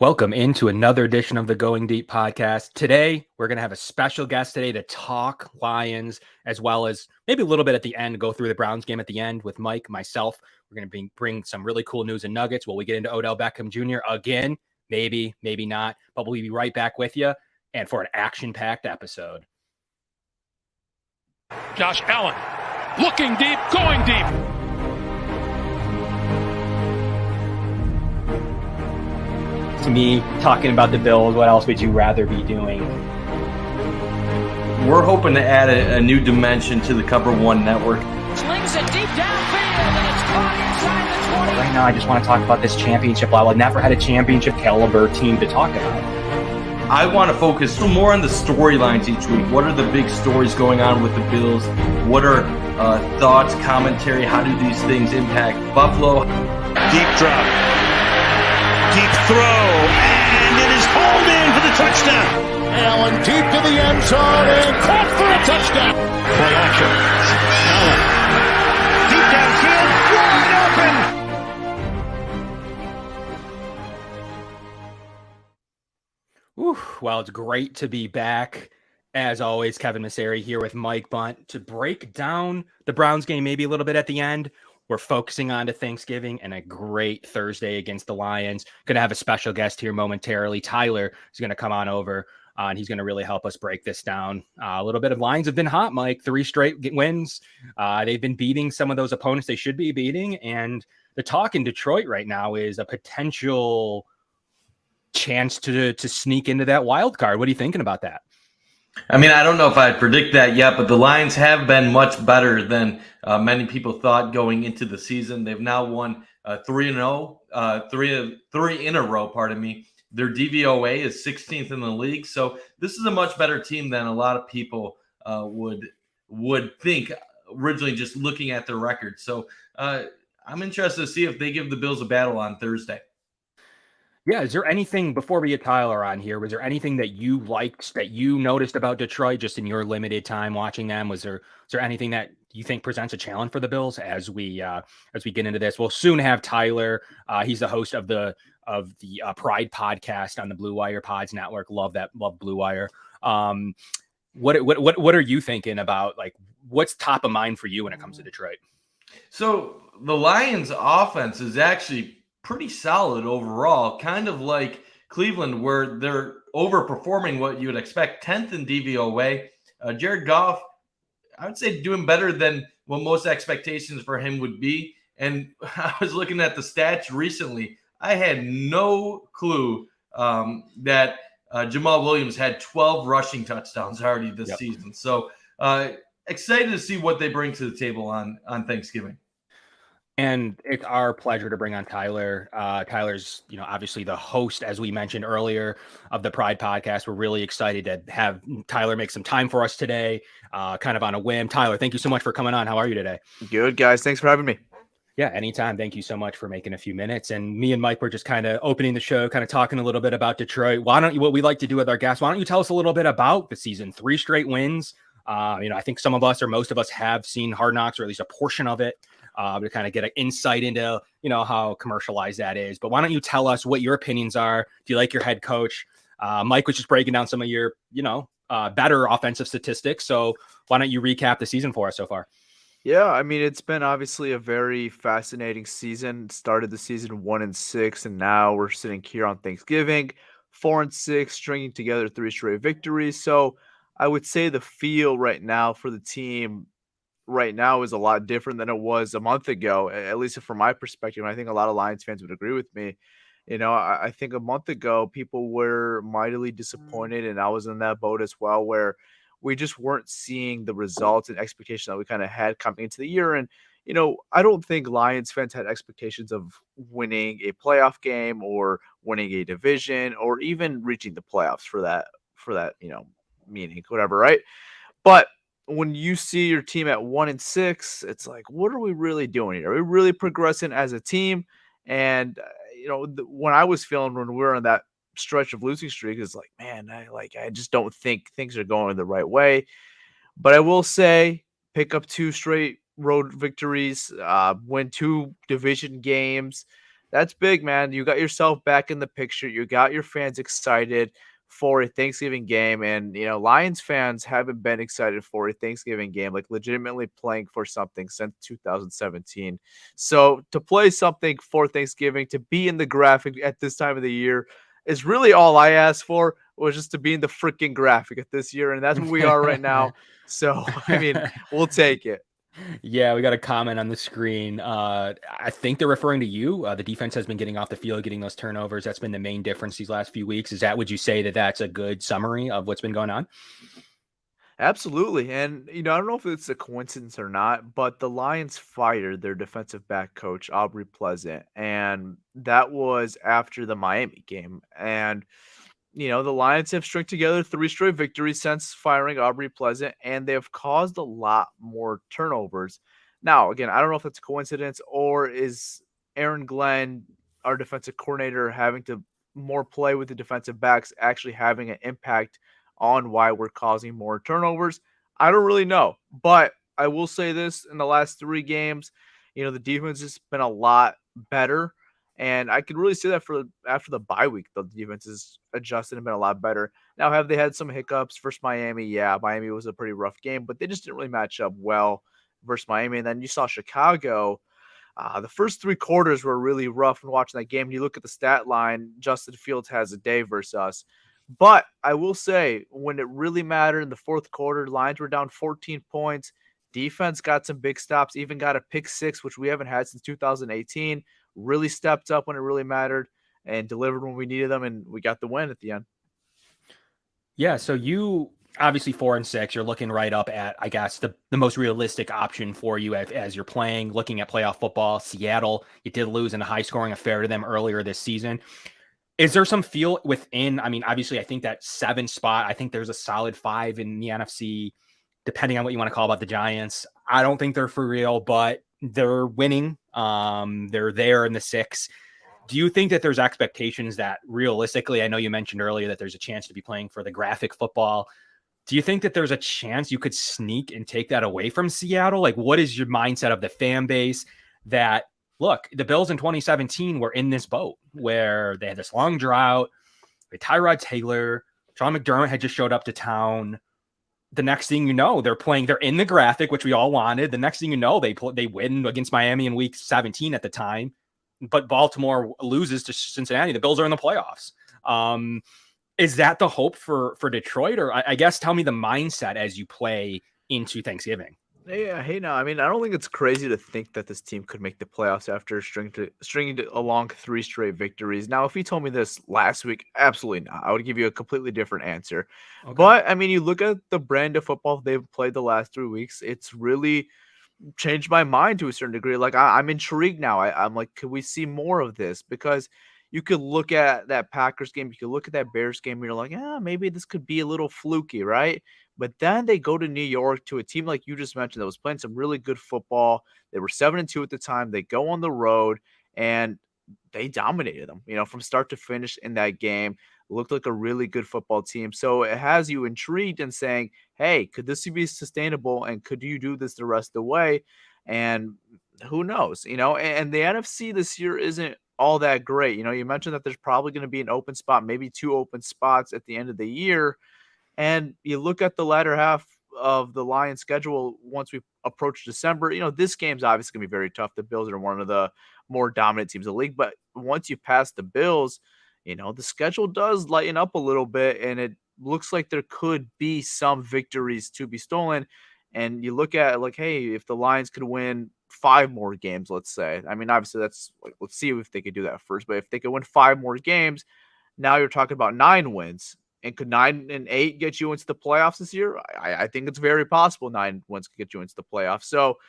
Welcome into another edition of the Going Deep podcast. Today, we're going to have a special guest today to talk Lions, as well as maybe a little bit at the end, go through the Browns game at the end with Mike, myself. We're going to bring some really cool news and nuggets. Will we get into Odell Beckham Jr. again? Maybe, maybe not, but we'll be right back with you and for an action-packed episode. Josh Allen, looking deep, going deep. To me, talking about the Bills, what else would you rather be doing? We're hoping to add a new dimension to the Cover One network. Slings it deep downfield, and it's caught inside the 20. Right now, I just want to talk about this championship level. I've never had a championship caliber team to talk about. I want to focus more on the storylines each week. What are the big stories going on with the Bills? What are thoughts, commentary? How do these things impact Buffalo? Deep drop. Deep throw, and it is hauled in for the touchdown. Allen deep to the end zone and caught for a touchdown. Play action. Ooh, Allen, deep downfield, wide open. well, it's great to be back. As always, Kevin Masseri here with Mike Bunt to break down the Browns game maybe a little bit at the end. We're focusing on to Thanksgiving and a great Thursday against the Lions. Going to have a special guest here momentarily. Tyler is going to come on over, and he's going to really help us break this down. A little bit of Lions have been hot, Mike. 3 straight wins. They've been beating some of those opponents they should be beating. And the talk in Detroit right now is a potential chance to sneak into that wild card. What are you thinking about that? I mean, I don't know if I'd predict that yet, but the Lions have been much better than many people thought going into the season. They've now won 3-0, three in a row, pardon me. Their DVOA is 16th in the league. So this is a much better team than a lot of people would think originally just looking at their record. So I'm interested to see if they give the Bills a battle on Thursday. Yeah, is there anything, before we get Tyler on here, was there anything that you liked, that you noticed about Detroit just in your limited time watching them? Was there anything that you think presents a challenge for the Bills as we get into this? We'll soon have Tyler. He's the host of the Pride podcast on the Blue Wire Pods Network. Love Blue Wire. What are you thinking about? Like, what's top of mind for you when it comes to Detroit? So the Lions offense is actually pretty solid overall, kind of like Cleveland, where they're overperforming what you would expect. 10th in DVOA. Jared Goff, I would say, doing better than what most expectations for him would be. And I was looking at the stats recently. I had no clue that Jamal Williams had 12 rushing touchdowns already this season. So excited to see what they bring to the table on Thanksgiving. And it's our pleasure to bring on Tyler. Tyler's, obviously the host, as we mentioned earlier, of the Pride podcast. We're really excited to have Tyler make some time for us today, kind of on a whim. Tyler, thank you so much for coming on. How are you today? Good, guys. Thanks for having me. Yeah, anytime. Thank you so much for making a few minutes. And me and Mike were just kind of opening the show, kind of talking a little bit about Detroit. What we like to do with our guests, why don't you tell us a little bit about the season? 3 straight wins. I think some of us or most of us have seen Hard Knocks, or at least a portion of it. To kind of get an insight into, how commercialized that is. But why don't you tell us what your opinions are? Do you like your head coach? Mike was just breaking down some of your, better offensive statistics. So why don't you recap the season for us so far? Yeah, I mean, it's been obviously a very fascinating season. Started the season 1-6, and now we're sitting here on Thanksgiving, 4-6, stringing together 3 straight victories. So I would say the feel right now for the team right now is a lot different than it was a month ago, at least from my perspective. And I think a lot of Lions fans would agree with me. I think a month ago, people were mightily disappointed, and I was in that boat as well, where we just weren't seeing the results and expectations that we kind of had coming into the year. And, I don't think Lions fans had expectations of winning a playoff game or winning a division or even reaching the playoffs for that, meaning whatever, right? But when you see your team at 1-6, it's like, what are we really doing here? Are we really progressing as a team? And, when I was feeling when we were on that stretch of losing streak, is like, man, I just don't think things are going the right way. But I will say, pick up 2 straight road victories, win 2 division games. That's big, man. You got yourself back in the picture. You got your fans excited for a Thanksgiving game. And, Lions fans haven't been excited for a Thanksgiving game, like legitimately playing for something since 2017. So to play something for Thanksgiving, to be in the graphic at this time of the year is really all I asked for, was just to be in the freaking graphic at this year. And that's where we are right now. So, I mean, we'll take it. Yeah, we got a comment on the screen. I think they're referring to you. The defense has been getting off the field, getting those turnovers. That's been the main difference these last few weeks. Would you say that that's a good summary of what's been going on? Absolutely. And, I don't know if it's a coincidence or not, but the Lions fired their defensive back coach, Aubrey Pleasant. And that was after the Miami game. And, the Lions have strung together 3 straight victories since firing Aubrey Pleasant, and they have caused a lot more turnovers. Now, again, I don't know if it's a coincidence or is Aaron Glenn, our defensive coordinator, having to more play with the defensive backs actually having an impact on why we're causing more turnovers. I don't really know, but I will say this: in the last 3 games, the defense has been a lot better. And I could really see that for after the bye week, the defense has adjusted and been a lot better. Now, have they had some hiccups versus Miami? Yeah, Miami was a pretty rough game, but they just didn't really match up well versus Miami. And then you saw Chicago. The first 3 quarters were really rough when watching that game. And you look at the stat line, Justin Fields has a day versus us. But I will say, when it really mattered in the fourth quarter, Lions were down 14 points. Defense got some big stops, even got a pick 6, which we haven't had since 2018. Really stepped up when it really mattered and delivered when we needed them, and we got the win at the end. Yeah, so you obviously 4-6. You're looking right up at, I guess, the most realistic option for you as you're playing, looking at playoff football. Seattle, you did lose in a high-scoring affair to them earlier this season. Is there some feel within? I mean, obviously, I think that 7 spot, I think there's a solid 5 in the NFC, depending on what you want to call about the Giants. I don't think they're for real, but they're winning. They're there in the 6. Do you think that there's expectations that realistically, I know you mentioned earlier that there's a chance to be playing for the graphic football. Do you think that there's a chance you could sneak and take that away from Seattle? Like, what is your mindset of the fan base that, look, the Bills in 2017 were in this boat where they had this long drought with Tyrod Taylor, Sean McDermott had just showed up to town. The next thing you know, they're in the graphic, which we all wanted. The next thing you know, they win against Miami in week 17 at the time, but Baltimore loses to Cincinnati. The Bills are in the playoffs. Is that the hope for Detroit? Or I guess tell me the mindset as you play into Thanksgiving. Yeah, hey, now, I mean, I don't think it's crazy to think that this team could make the playoffs after stringing along 3 straight victories. Now, if you told me this last week, absolutely not. I would give you a completely different answer. Okay. But, I mean, you look at the brand of football they've played the last 3 weeks, it's really changed my mind to a certain degree. Like, I'm intrigued now. I'm like, could we see more of this? Because you could look at that Packers game, you could look at that Bears game, and you're like, maybe this could be a little fluky, right? But then they go to New York to a team like you just mentioned that was playing some really good football. They were 7-2 at the time. They go on the road and they dominated them, from start to finish in that game. It looked like a really good football team. So it has you intrigued and saying, hey, could this be sustainable? And could you do this the rest of the way? And who knows, and the NFC this year isn't all that great. You mentioned that there's probably going to be an open spot, maybe 2 open spots at the end of the year. And you look at the latter half of the Lions schedule once we approach December, this game's obviously going to be very tough. The Bills are one of the more dominant teams in the league. But once you pass the Bills, the schedule does lighten up a little bit. And it looks like there could be some victories to be stolen. And you look at like, hey, if the Lions could win 5 more games, let's say. I mean, obviously that's let's see if they could do that first. But if they could win 5 more games, now you're talking about 9 wins. And could 9 and 8 get you into the playoffs this year? I think it's very possible 9 wins could get you into the playoffs. So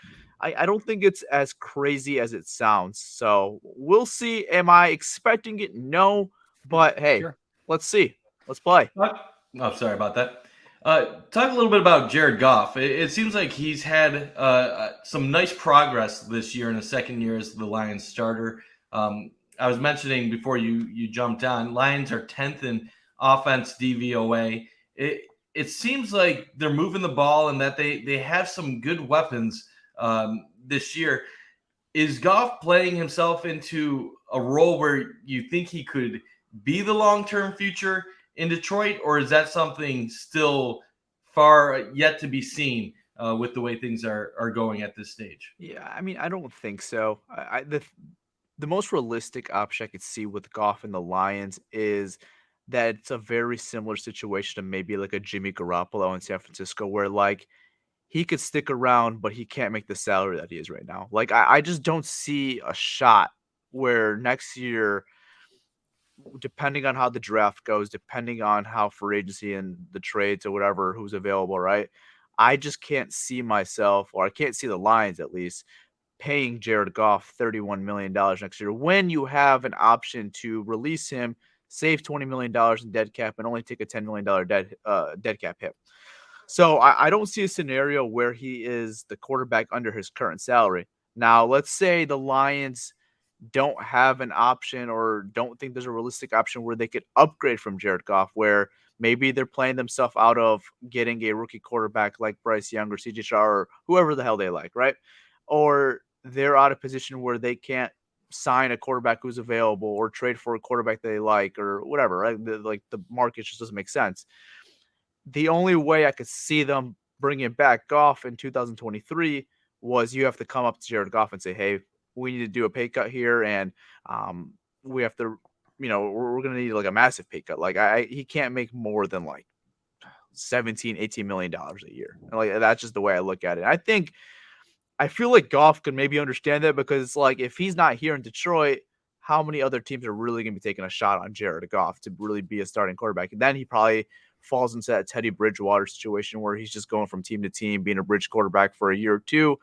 I don't think it's as crazy as it sounds. So we'll see. Am I expecting it? No. But hey, sure. Let's see. Let's play. Oh, sorry about that. Talk a little bit about Jared Goff. It seems like he's had some nice progress this year in the second year as the Lions starter. I was mentioning before you jumped on, Lions are 10th in offense DVOA. It seems like they're moving the ball and that they have some good weapons this year. Is Goff playing himself into a role where you think he could be the long-term future in Detroit, or is that something still far yet to be seen with the way things are going at this stage? Yeah, I mean, I don't think so. The most realistic option I could see with Goff and the Lions is that it's a very similar situation to maybe like a Jimmy Garoppolo in San Francisco, where like he could stick around, but he can't make the salary that he is right now. Like I just don't see a shot where next year, depending on how the draft goes, depending on how free agency and the trades or whatever who's available, right? I just can't see myself, or I can't see the Lions at least, paying Jared Goff $31 million next year when you have an option to release him, save $20 million in dead cap, and only take a $10 million dead cap hit. So I don't see a scenario where he is the quarterback under his current salary. Now, let's say the Lions don't have an option or don't think there's a realistic option where they could upgrade from Jared Goff, where maybe they're playing themselves out of getting a rookie quarterback like Bryce Young or CJ Stroud or whoever the hell they like, right? Or they're out of position where they can't sign a quarterback who's available or trade for a quarterback they like or whatever, right? The market just doesn't make sense. The only way I could see them bringing back Goff in 2023 was you have to come up to Jared Goff and say, hey, we need to do a pay cut here, and we have to, we're going to need like a massive pay cut. Like he can't make more than like 17, $18 million a year. And like that's just the way I look at it. I feel like Goff could maybe understand that, because like if he's not here in Detroit, how many other teams are really going to be taking a shot on Jared Goff to really be a starting quarterback? And then he probably falls into that Teddy Bridgewater situation where he's just going from team to team, being a bridge quarterback for a year or two.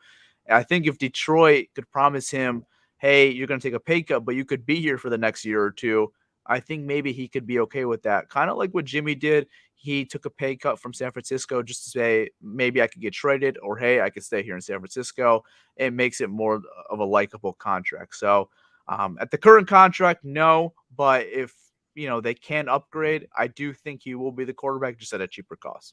And I think if Detroit could promise him, hey, you're going to take a pay cut, but you could be here for the next year or two, I think maybe he could be okay with that. Kind of like what Jimmy did. He took a pay cut from San Francisco just to say, maybe I could get traded, or, hey, I could stay here in San Francisco. It makes it more of a likable contract. So at the current contract, no, but if, they can upgrade, I do think he will be the quarterback, just at a cheaper cost.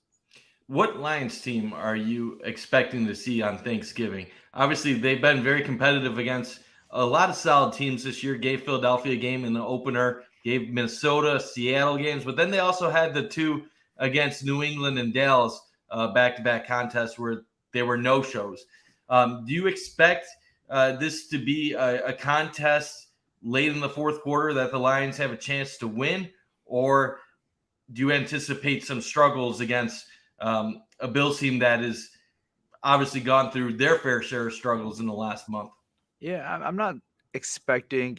What Lions team are you expecting to see on Thanksgiving? Obviously, they've been very competitive against a lot of solid teams this year. Gave Philadelphia a game in the opener, gave Minnesota, Seattle games, but then they also had the two against New England and Dallas back-to-back contests where there were no-shows. Do you expect this to be a contest late in the fourth quarter that the Lions have a chance to win, or do you anticipate some struggles against a Bills team that has obviously gone through their fair share of struggles in the last month? Yeah, I'm not expecting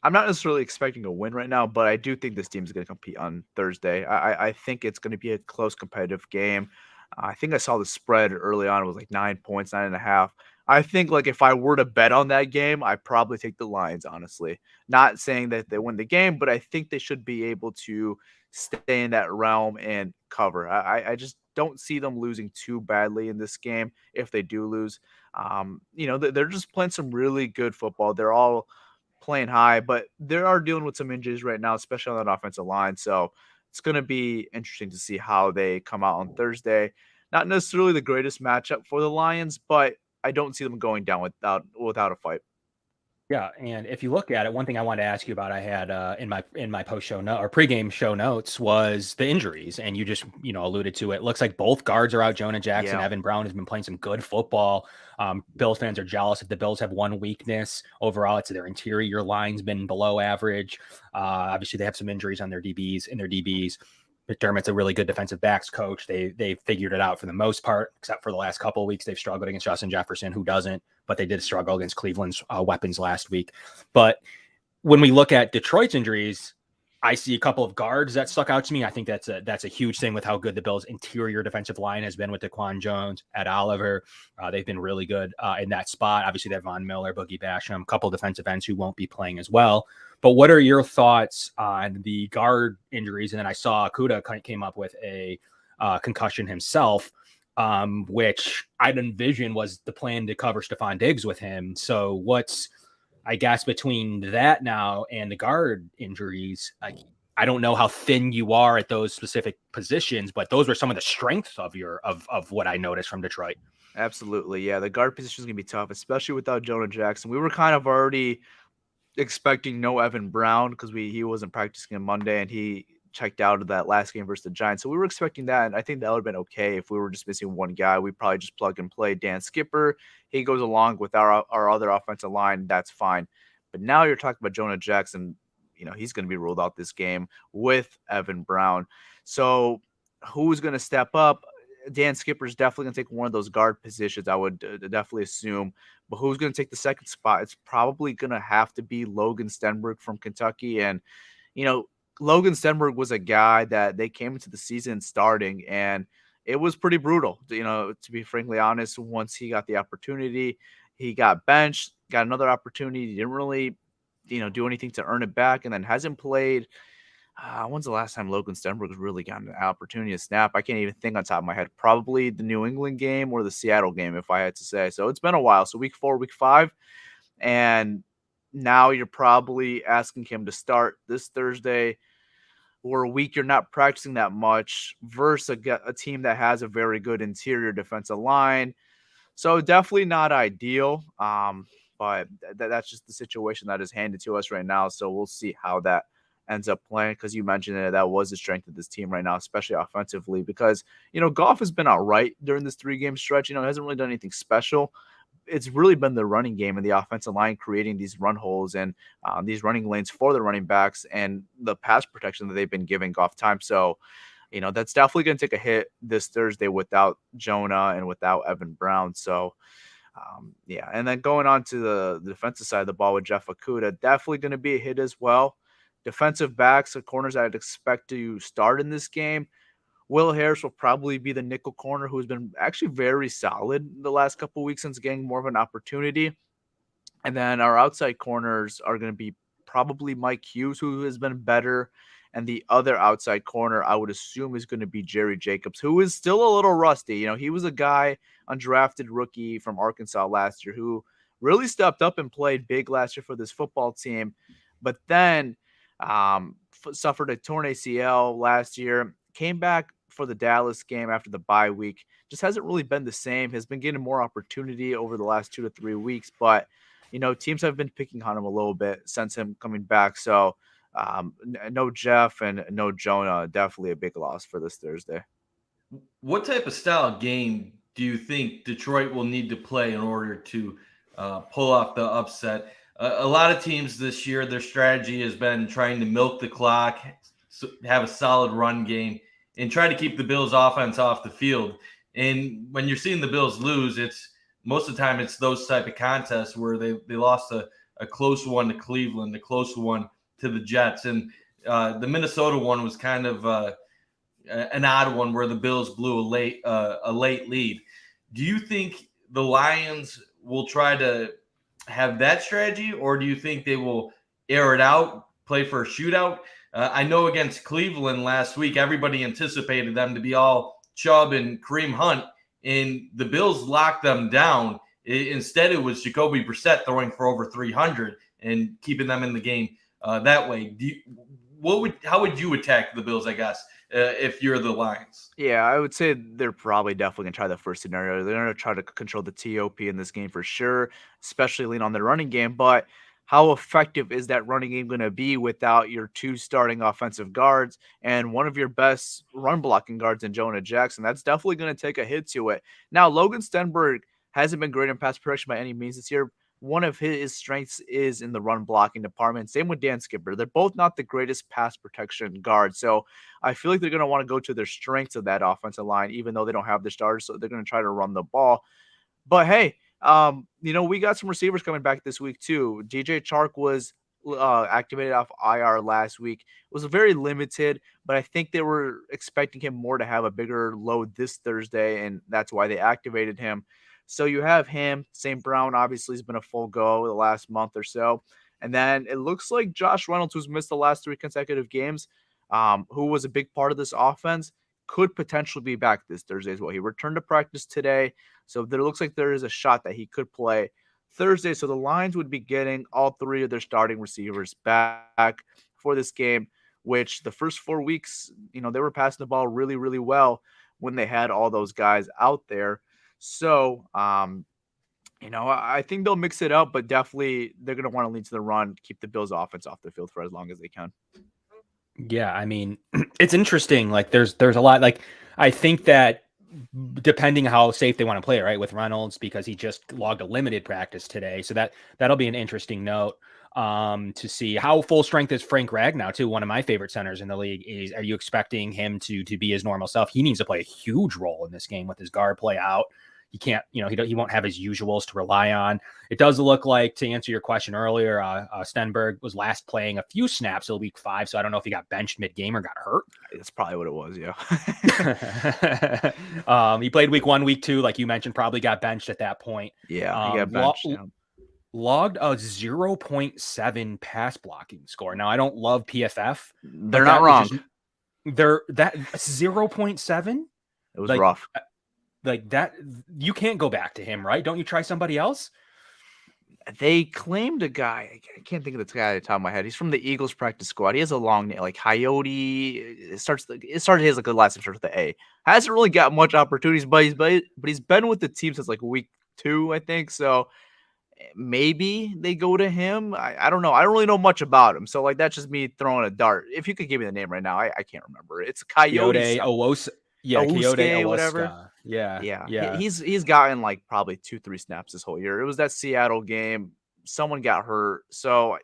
I'm not necessarily expecting a win right now, but I do think this team is going to compete on Thursday. I think it's going to be a close competitive game. I think I saw the spread early on. It was like 9 points, 9.5. I think like if I were to bet on that game, I'd probably take the Lions, honestly. Not saying that they win the game, but I think they should be able to stay in that realm and cover. I just don't see them losing too badly in this game if they do lose. They're just playing some really good football. They're all playing high, but they are dealing with some injuries right now, especially on that offensive line. So it's going to be interesting to see how they come out on Thursday. Not necessarily the greatest matchup for the Lions, but I don't see them going down without a fight. Yeah, and if you look at it, one thing I wanted to ask you about, I had in my post show note or pregame show notes, was the injuries, and you just alluded to it. Looks like both guards are out. Jonah Jackson, Evan Brown has been playing some good football. Bills fans are jealous if the Bills have one weakness. Overall, it's their interior line's been below average. Obviously, they have some injuries on their DBs. McDermott's a really good defensive backs coach. They figured it out for the most part, except for the last couple of weeks. They've struggled against Justin Jefferson, who doesn't, but they did struggle against Cleveland's weapons last week. But when we look at Detroit's injuries, I see a couple of guards that stuck out to me. I think that's a huge thing with how good the Bills' interior defensive line has been with Daquan Jones, Ed Oliver. They've been really good in that spot. Obviously, they have Von Miller, Boogie Basham, a couple of defensive ends who won't be playing as well. But what are your thoughts on the guard injuries? And then I saw Kuda came up with a concussion himself, which I'd envision was the plan to cover Stephon Diggs with him. So what's, I guess, between that now and the guard injuries, I don't know how thin you are at those specific positions, but those were some of the strengths of what I noticed from Detroit. Absolutely. Yeah. The guard position is going to be tough, especially without Jonah Jackson. We were kind of already expecting no Evan Brown because he wasn't practicing on Monday and he checked out of that last game versus the Giants. So we were expecting that, and I think that would have been okay if we were just missing one guy. We probably just plug and play Dan Skipper. He goes along with our other offensive line. That's fine. But now you're talking about Jonah Jackson. He's going to be ruled out this game with Evan Brown. So who's going to step up? Dan Skipper's definitely going to take one of those guard positions, I would definitely assume. But who's going to take the second spot? It's probably going to have to be Logan Stenberg from Kentucky. And, Logan Stenberg was a guy that they came into the season starting, and it was pretty brutal. To be frankly honest, once he got the opportunity, he got benched, got another opportunity. He didn't really, do anything to earn it back, and then hasn't played. When's the last time Logan Stenberg has really gotten an opportunity to snap? I can't even think on top of my head. Probably the New England game or the Seattle game, if I had to say. So it's been a while. So week 4, week 5, and now you're probably asking him to start this Thursday or a week you're not practicing that much versus a team that has a very good interior defensive line. So definitely not ideal. But that's just the situation that is handed to us right now. So we'll see how that ends up playing, because you mentioned that was the strength of this team right now, especially offensively, because, Goff has been all right during this 3-game stretch. Hasn't really done anything special. It's really been the running game and the offensive line creating these run holes and these running lanes for the running backs and the pass protection that they've been giving Goff time. So, that's definitely going to take a hit this Thursday without Jonah and without Evan Brown. So, yeah. And then going on to the defensive side of the ball with Jeff Okudah, definitely going to be a hit as well. Defensive backs, the corners I'd expect to start in this game. Will Harris will probably be the nickel corner, who's been actually very solid the last couple of weeks since getting more of an opportunity. And then our outside corners are going to be probably Mike Hughes, who has been better. And the other outside corner, I would assume, is going to be Jerry Jacobs, who is still a little rusty. He was a guy, undrafted rookie from Arkansas last year, who really stepped up and played big last year for this football team. But then suffered a torn ACL last year, came back for the Dallas game after the bye week. Just hasn't really been the same. Has been getting more opportunity over the last 2 to 3 weeks, but teams have been picking on him a little bit since him coming back. So no Jeff and no Jonah, definitely a big loss for this Thursday. What type of style game do you think Detroit will need to play in order to pull off the upset? A lot of teams this year, their strategy has been trying to milk the clock, have a solid run game, and try to keep the Bills' offense off the field. And when you're seeing the Bills lose, it's most of the time it's those type of contests where they lost a close one to Cleveland, a close one to the Jets. And the Minnesota one was kind of an odd one where the Bills blew a late lead. Do you think the Lions will try to have that strategy, or do you think they will air it out, play for a shootout? I know against Cleveland last week, everybody anticipated them to be all Chubb and Kareem Hunt, and the Bills locked them down. Instead, it was Jacoby Brissett throwing for over 300 and keeping them in the game that way. How would you attack the Bills, I guess, if you're the Lions? Yeah, I would say they're probably definitely going to try the first scenario. They're going to try to control the TOP in this game for sure, especially lean on their running game. But how effective is that running game going to be without your 2 starting offensive guards and one of your best run blocking guards in Jonah Jackson? That's definitely going to take a hit to it. Now, Logan Stenberg hasn't been great in pass protection by any means this year. One of his strengths is in the run blocking department. Same with Dan Skipper. They're both not the greatest pass protection guards. So I feel like they're going to want to go to their strengths of that offensive line, even though they don't have the starters. So they're going to try to run the ball. But hey, we got some receivers coming back this week too. DJ Chark was activated off IR last week. It was very limited, but I think they were expecting him more to have a bigger load this Thursday, and that's why they activated him. So you have him. St. Brown obviously has been a full go the last month or so. And then it looks like Josh Reynolds, who's missed the last 3 consecutive games, who was a big part of this offense, could potentially be back this Thursday as well. He returned to practice today, so there looks like there is a shot that he could play Thursday. So the Lions would be getting all 3 of their starting receivers back for this game, which the first 4 weeks, they were passing the ball really, really well when they had all those guys out there. So I think they'll mix it up, but definitely they're going to want to lean to the run, keep the Bills' offense off the field for as long as they can. Yeah, I mean, it's interesting. Like, there's a lot. Like, I think that depending how safe they want to play it, right, with Reynolds, because he just logged a limited practice today, so that'll be an interesting note to see how full strength is Frank Ragnow too. One of my favorite centers in the league. Are you expecting him to be his normal self? He needs to play a huge role in this game with his guard play out. He can't, he won't have his usuals to rely on. It does look like, to answer your question earlier, Stenberg was last playing a few snaps till week 5, so I don't know if he got benched mid-game or got hurt. That's probably what it was, yeah. He played week 1, week 2, like you mentioned, probably got benched at that point. Yeah, he got benched. Logged a 0.7 pass blocking score. Now, I don't love PFF. They're not wrong. That 0.7? It was rough. Like that, you can't go back to him, right? Don't you try somebody else? They claimed a guy. I can't think of the guy at the top of my head. He's from the Eagles practice squad. He has a long name, like Coyote. It started his like the last name starts with the A. Hasn't really got much opportunities, but he's been with the team since like week 2, I think. So maybe they go to him. I don't know. I don't really know much about him. So like that's just me throwing a dart. If you could give me the name right now, I can't remember. It's Coyote. Owose. Yeah, Coyote, whatever. Yeah. He's gotten like probably 2-3 snaps this whole year. It was that Seattle game. Someone got hurt, so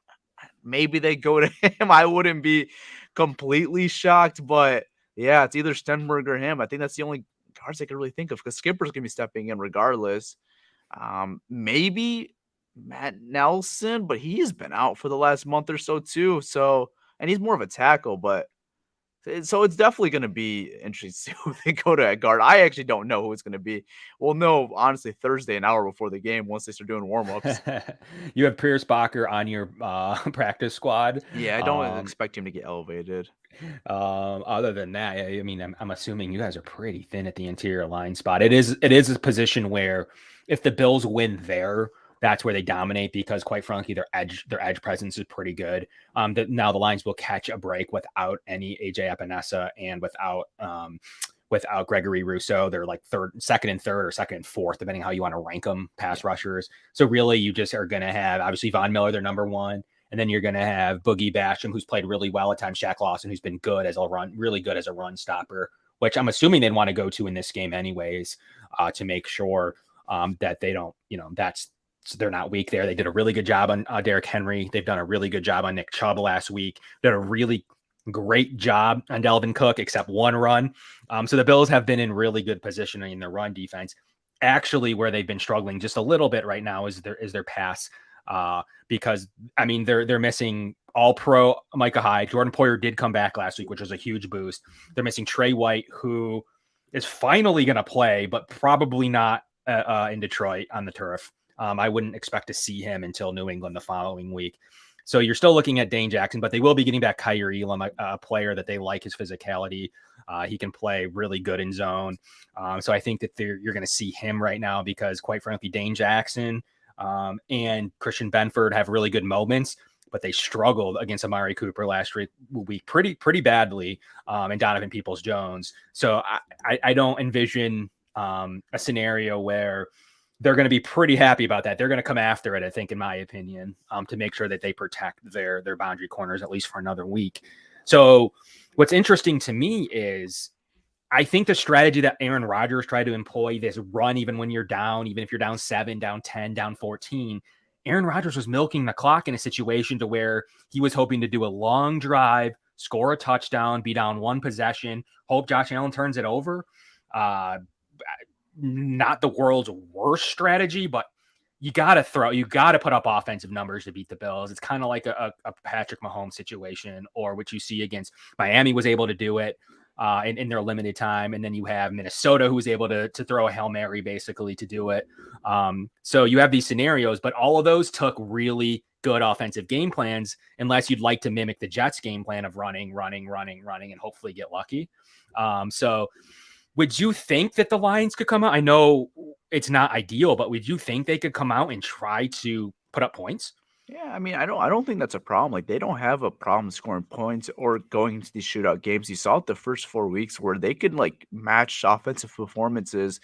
maybe they go to him. I wouldn't be completely shocked, but yeah, it's either Stenberg or him. I think that's the only guards I can really think of because Skipper's gonna be stepping in regardless. Maybe Matt Nelson, but he's been out for the last month or so too. So, and he's more of a tackle, but. So it's definitely going to be interesting to see who they go to at guard. I actually don't know who it's going to be. We'll know, honestly, Thursday, an hour before the game, once they start doing warm-ups. You have Pierce Bacher on your practice squad. Yeah, I don't expect him to get elevated. Other than that, I mean, I'm assuming you guys are pretty thin at the interior line spot. It is a position where if the Bills win there, that's where they dominate because, quite frankly, their edge presence is pretty good. Now the Lions will catch a break without any AJ Epinesa and without Gregory Rousseau. They're like second and third, or second and fourth, depending how you want to rank them, pass rushers. So really, you just are going to have obviously Von Miller, their number one, and then you're going to have Boogie Basham, who's played really well at times. Shaq Lawson, who's been really good as a run stopper, which I'm assuming they'd want to go to in this game anyways, to make sure that they don't, so they're not weak there. They did a really good job on Derrick Henry. They've done a really good job on Nick Chubb last week. They did a really great job on Delvin Cook, except one run. So the Bills have been in really good positioning in their run defense. Actually, where they've been struggling just a little bit right now is their pass, because I mean they're missing All-Pro Micah Hyde. Jordan Poyer did come back last week, which was a huge boost. They're missing Trey White, who is finally going to play, but probably not in Detroit on the turf. I wouldn't expect to see him until New England the following week. So you're still looking at Dane Jackson, but they will be getting back Kyrie Elam, a player that they like his physicality. He can play really good in zone. So I think that you're going to see him right now because, quite frankly, Dane Jackson and Christian Benford have really good moments, but they struggled against Amari Cooper last week pretty badly, and Donovan Peoples-Jones. So I don't envision a scenario where they're going to be pretty happy about that. They're going to come after it, I think, in my opinion, to make sure that they protect their boundary corners, at least for another week. So what's interesting to me is I think the strategy that Aaron Rodgers tried to employ, this run even when you're down, even if you're down 7, down 10, down 14, Aaron Rodgers was milking the clock in a situation to where he was hoping to do a long drive, score a touchdown, be down one possession, hope Josh Allen turns it over. Not the world's worst strategy, but you got to put up offensive numbers to beat the Bills. It's kind of like a Patrick Mahomes situation, or what you see against Miami was able to do it in their limited time. And then you have Minnesota, who was able to throw a Hail Mary basically to do it. So you have these scenarios, but all of those took really good offensive game plans, unless you'd like to mimic the Jets game plan of running, and hopefully get lucky. So would you think that the Lions could come out? I know it's not ideal, but would you think they could come out and try to put up points? Yeah, I mean, I don't think that's a problem. Like, they don't have a problem scoring points or going into these shootout games. You saw it the first 4 weeks where they could like match offensive performances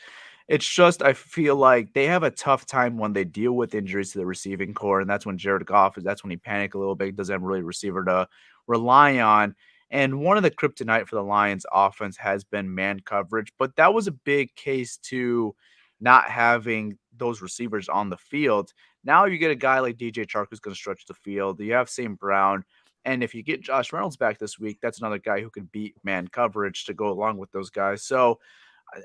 It's just I feel like they have a tough time when they deal with injuries to the receiving core, and that's when Jared Goff that's when he panicked a little bit, doesn't have really a receiver to rely on. And one of the kryptonite for the Lions offense has been man coverage, but that was a big case to not having those receivers on the field. Now you get a guy like DJ Chark who's going to stretch the field. You have St. Brown. And if you get Josh Reynolds back this week, that's another guy who can beat man coverage to go along with those guys. So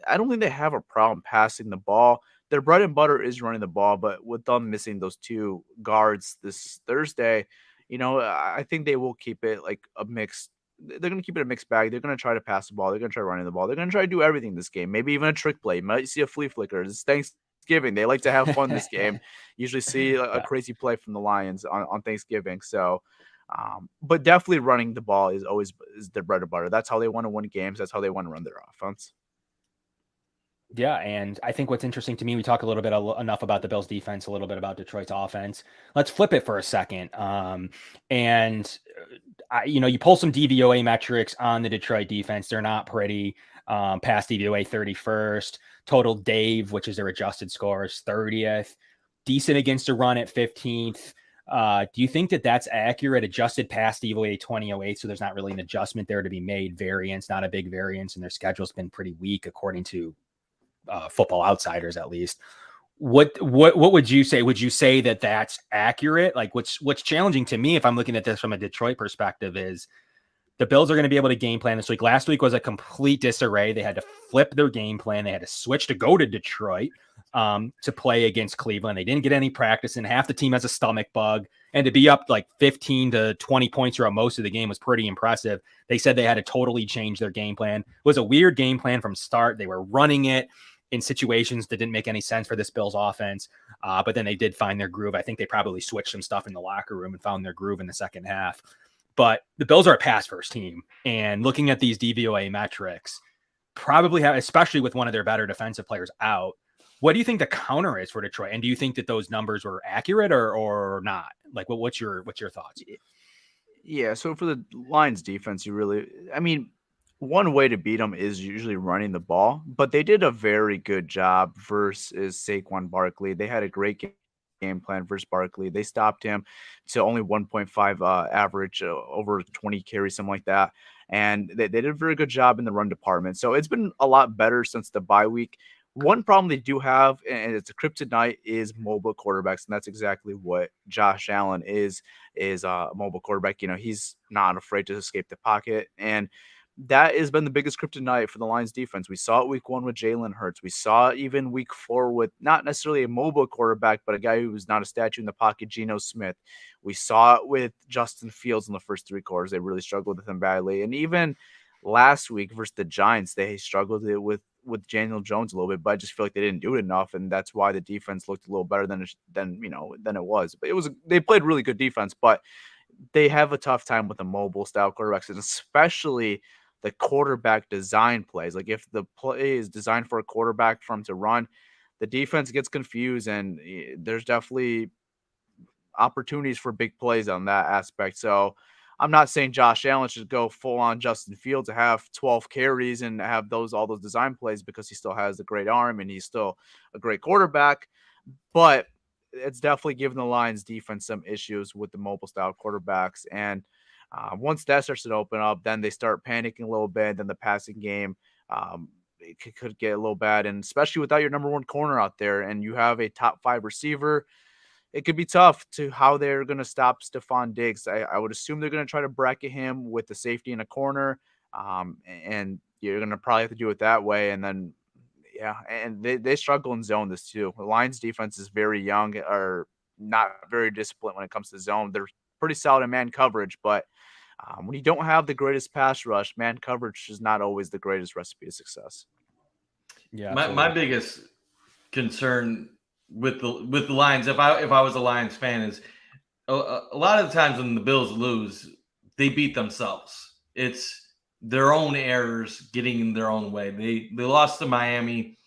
I don't think they have a problem passing the ball. Their bread and butter is running the ball, but with them missing those two guards this Thursday, I think they will keep it like a mixed. They're going to keep it a mixed bag. They're going to try to pass the ball. They're going to try running the ball. They're going to try to do everything this game. Maybe even a trick play. You might see a flea flicker. It's Thanksgiving. They like to have fun this game. Usually see a crazy play from the Lions on Thanksgiving. So, but definitely running the ball is their bread and butter. That's how they want to win games. That's how they want to run their offense. Yeah, and I think what's interesting to me, we talk a little bit enough about the Bills defense, a little bit about Detroit's offense. Let's flip it for a second. You pull some DVOA metrics on the Detroit defense. They're not pretty. Pass DVOA 31st, total Dave, which is their adjusted scores, 30th, decent against the run at 15th. Do you think that that's accurate? Adjusted pass DVOA 2008, so there's not really an adjustment there to be made. Variance, not a big variance, and their schedule's been pretty weak according to Football Outsiders, at least. What would you say? Would you say that that's accurate? Like what's challenging to me, if I'm looking at this from a Detroit perspective, is the Bills are going to be able to game plan this week. Last week was a complete disarray. They had to flip their game plan. They had to switch to go to Detroit to play against Cleveland. They didn't get any practice, and half the team has a stomach bug. And to be up like 15 to 20 points throughout most of the game was pretty impressive. They said they had to totally change their game plan. It was a weird game plan from start. They were running it in situations that didn't make any sense for this Bills offense. But then they did find their groove. I think they probably switched some stuff in the locker room and found their groove in the second half. But the Bills are a pass first team. And looking at these DVOA metrics, probably have, especially with one of their better defensive players out, what do you think the counter is for Detroit? And do you think that those numbers were accurate or not? Like, what's your thoughts? Yeah. So for the Lions defense, one way to beat them is usually running the ball, but they did a very good job versus Saquon Barkley. They had a great game plan versus Barkley. They stopped him to only 1.5 average, over 20 carries, something like that. And they did a very good job in the run department. So it's been a lot better since the bye week. One problem they do have, and it's a kryptonite, is mobile quarterbacks, and that's exactly what Josh Allen is a mobile quarterback. He's not afraid to escape the pocket, and that has been the biggest kryptonite for the Lions defense. We saw it week 1 with Jalen Hurts. We saw it even week 4 with not necessarily a mobile quarterback, but a guy who was not a statue in the pocket, Geno Smith. We saw it with Justin Fields in the first 3 quarters. They really struggled with him badly. And even last week versus the Giants, they struggled with Daniel Jones a little bit, but I just feel like they didn't do it enough, and that's why the defense looked a little better than it was. But they played really good defense, but they have a tough time with the mobile style quarterbacks, and especially the quarterback design plays. Like if the play is designed for a quarterback for him to run, the defense gets confused, and there's definitely opportunities for big plays on that aspect. So I'm not saying Josh Allen should go full on Justin Fields to have 12 carries and have all those design plays, because he still has a great arm and he's still a great quarterback. But it's definitely given the Lions defense some issues with the mobile style quarterbacks. And once that starts to open up, then they start panicking a little bit. Then the passing game it could get a little bad. And especially without your number 1 corner out there, and you have a top 5 receiver, it could be tough to how they're going to stop Stephon Diggs. I would assume they're going to try to bracket him with the safety in a corner. And you're going to probably have to do it that way. And then, yeah, and they struggle in zone this too. The Lions defense is very young, or not very disciplined when it comes to zone. They're pretty solid in man coverage, but when you don't have the greatest pass rush, man coverage is not always the greatest recipe of success. Yeah, my biggest concern with the Lions, if I was a Lions fan, is a lot of the times when the Bills lose, they beat themselves. It's their own errors getting in their own way. They lost to Miami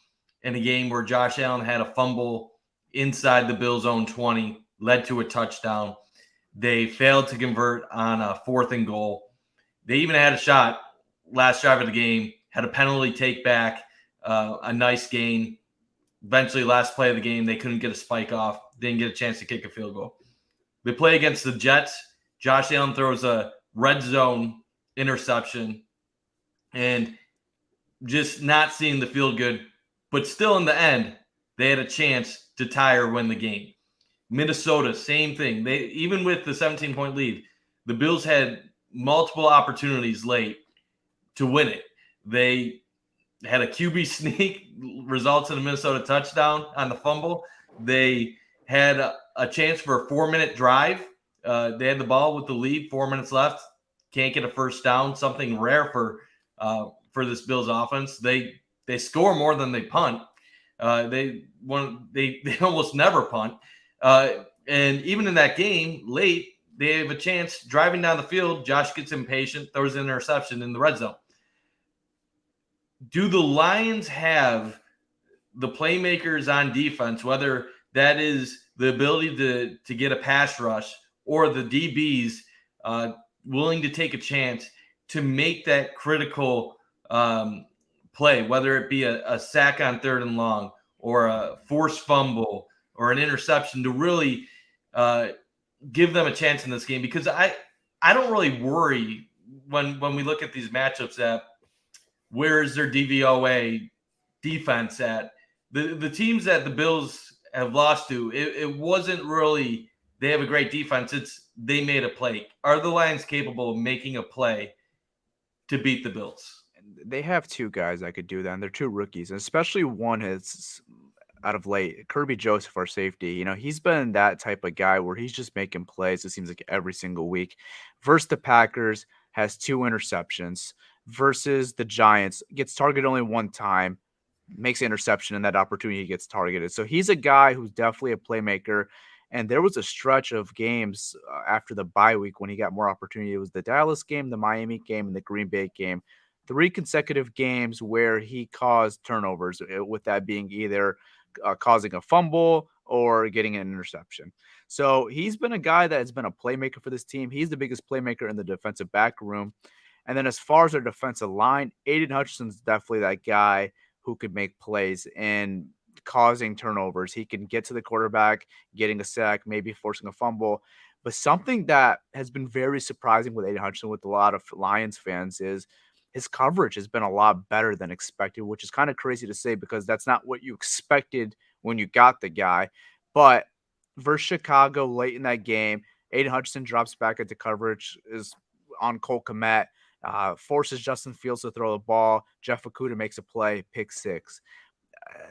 in a game where Josh Allen had a fumble inside the Bills' own 20, led to a touchdown. They failed to convert on a 4th and goal. They even had a shot last drive of the game, had a penalty take back, a nice gain. Eventually, last play of the game, they couldn't get a spike off, didn't get a chance to kick a field goal. They play against the Jets. Josh Allen throws a red zone interception and just not seeing the field good. But still, in the end, they had a chance to tie or win the game. Minnesota, same thing. They even with the 17-point lead, the Bills had multiple opportunities late to win it. They had a QB sneak, results in a Minnesota touchdown on the fumble. They had a chance for a 4-minute drive. They had the ball with the lead, 4 minutes left. Can't get a first down, something rare for this Bills offense. They score more than they punt. They almost never punt. And even in that game, late, they have a chance driving down the field. Josh gets impatient, throws an interception in the red zone. Do the Lions have the playmakers on defense, whether that is the ability to get a pass rush or the DBs willing to take a chance to make that critical play, whether it be a sack on 3rd and long or a forced fumble or an interception, to really give them a chance in this game? Because I don't really worry when we look at these matchups at where is their DVOA defense at. The teams that the Bills have lost to, it wasn't really they have a great defense. It's they made a play. Are the Lions capable of making a play to beat the Bills? They have two guys that could do that, and they're two rookies, and especially one is out of late, Kirby Joseph, our safety. You know, he's been that type of guy where he's just making plays, it seems like, every single week. Versus the Packers, has 2 interceptions. Versus the Giants, gets targeted only one time, makes an interception, and that opportunity gets targeted. So he's a guy who's definitely a playmaker. And there was a stretch of games after the bye week when he got more opportunity. It was the Dallas game, the Miami game, and the Green Bay game. 3 consecutive games where he caused turnovers, with that being either causing a fumble or getting an interception. So he's been a guy that has been a playmaker for this team. He's the biggest playmaker in the defensive back room. And then as far as their defensive line, Aiden Hutchinson's definitely that guy who could make plays and causing turnovers. He can get to the quarterback, getting a sack, maybe forcing a fumble. But something that has been very surprising with Aiden Hutchinson with a lot of Lions fans is his coverage has been a lot better than expected, which is kind of crazy to say because that's not what you expected when you got the guy. But versus Chicago late in that game, Aiden Hutchinson drops back into coverage, is on Cole Kmet, forces Justin Fields to throw the ball. Jeff Okudah makes a play, pick 6.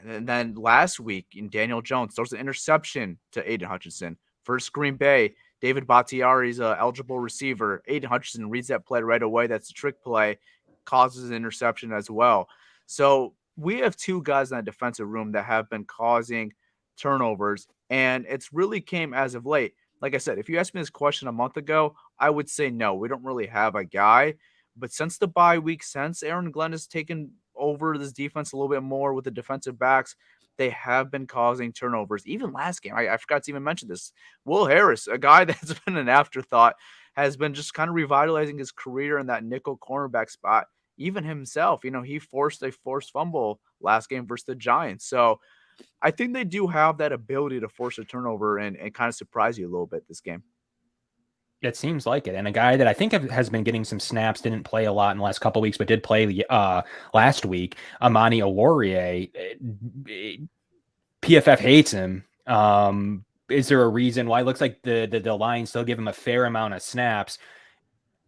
And then last week, Daniel Jones throws an interception to Aiden Hutchinson. First Green Bay, David Bakhtiari's an eligible receiver. Aiden Hutchinson reads that play right away. That's a trick play, causes an interception as well. So we have 2 guys in that defensive room that have been causing turnovers, and it's really came as of late. Like I said, if you asked me this question a month ago, I would say no, we don't really have a guy. But since the bye week, since Aaron Glenn has taken over this defense a little bit more with the defensive backs, they have been causing turnovers. Even last game, I forgot to even mention this. Will Harris, a guy that's been an afterthought, has been just kind of revitalizing his career in that nickel cornerback spot. Even himself, he forced a forced fumble last game versus the Giants. So I think they do have that ability to force a turnover and kind of surprise you a little bit this game. It seems like it. And a guy that I think has been getting some snaps, didn't play a lot in the last couple of weeks, but did play last week, Amani Oruwariye. PFF hates him. Is there a reason why? It looks like the Lions still give him a fair amount of snaps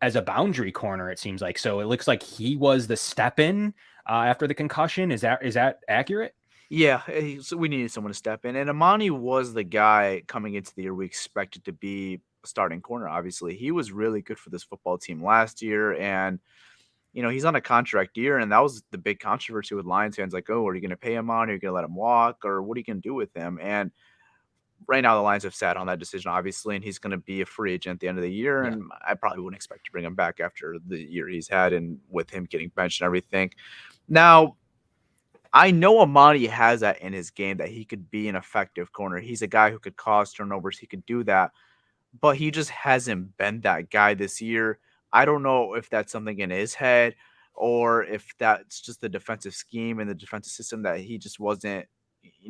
as a boundary corner, it seems like. So it looks like he was the step-in after the concussion. Is that accurate? Yeah, so we needed someone to step in. And Amani was the guy coming into the year we expected to be starting corner. Obviously, he was really good for this football team last year, and he's on a contract year, and that was the big controversy with Lions fans. Like, oh, are you going to pay him on? Are you going to let him walk, or what are you going to do with him? And right now, the Lions have sat on that decision, obviously, and he's going to be a free agent at the end of the year. Yeah. And I probably wouldn't expect to bring him back after the year he's had, and with him getting benched and everything. Now, I know Amani has that in his game, that he could be an effective corner. He's a guy who could cause turnovers. He could do that. But he just hasn't been that guy this year. I don't know if that's something in his head or if that's just the defensive scheme and the defensive system that he just wasn't,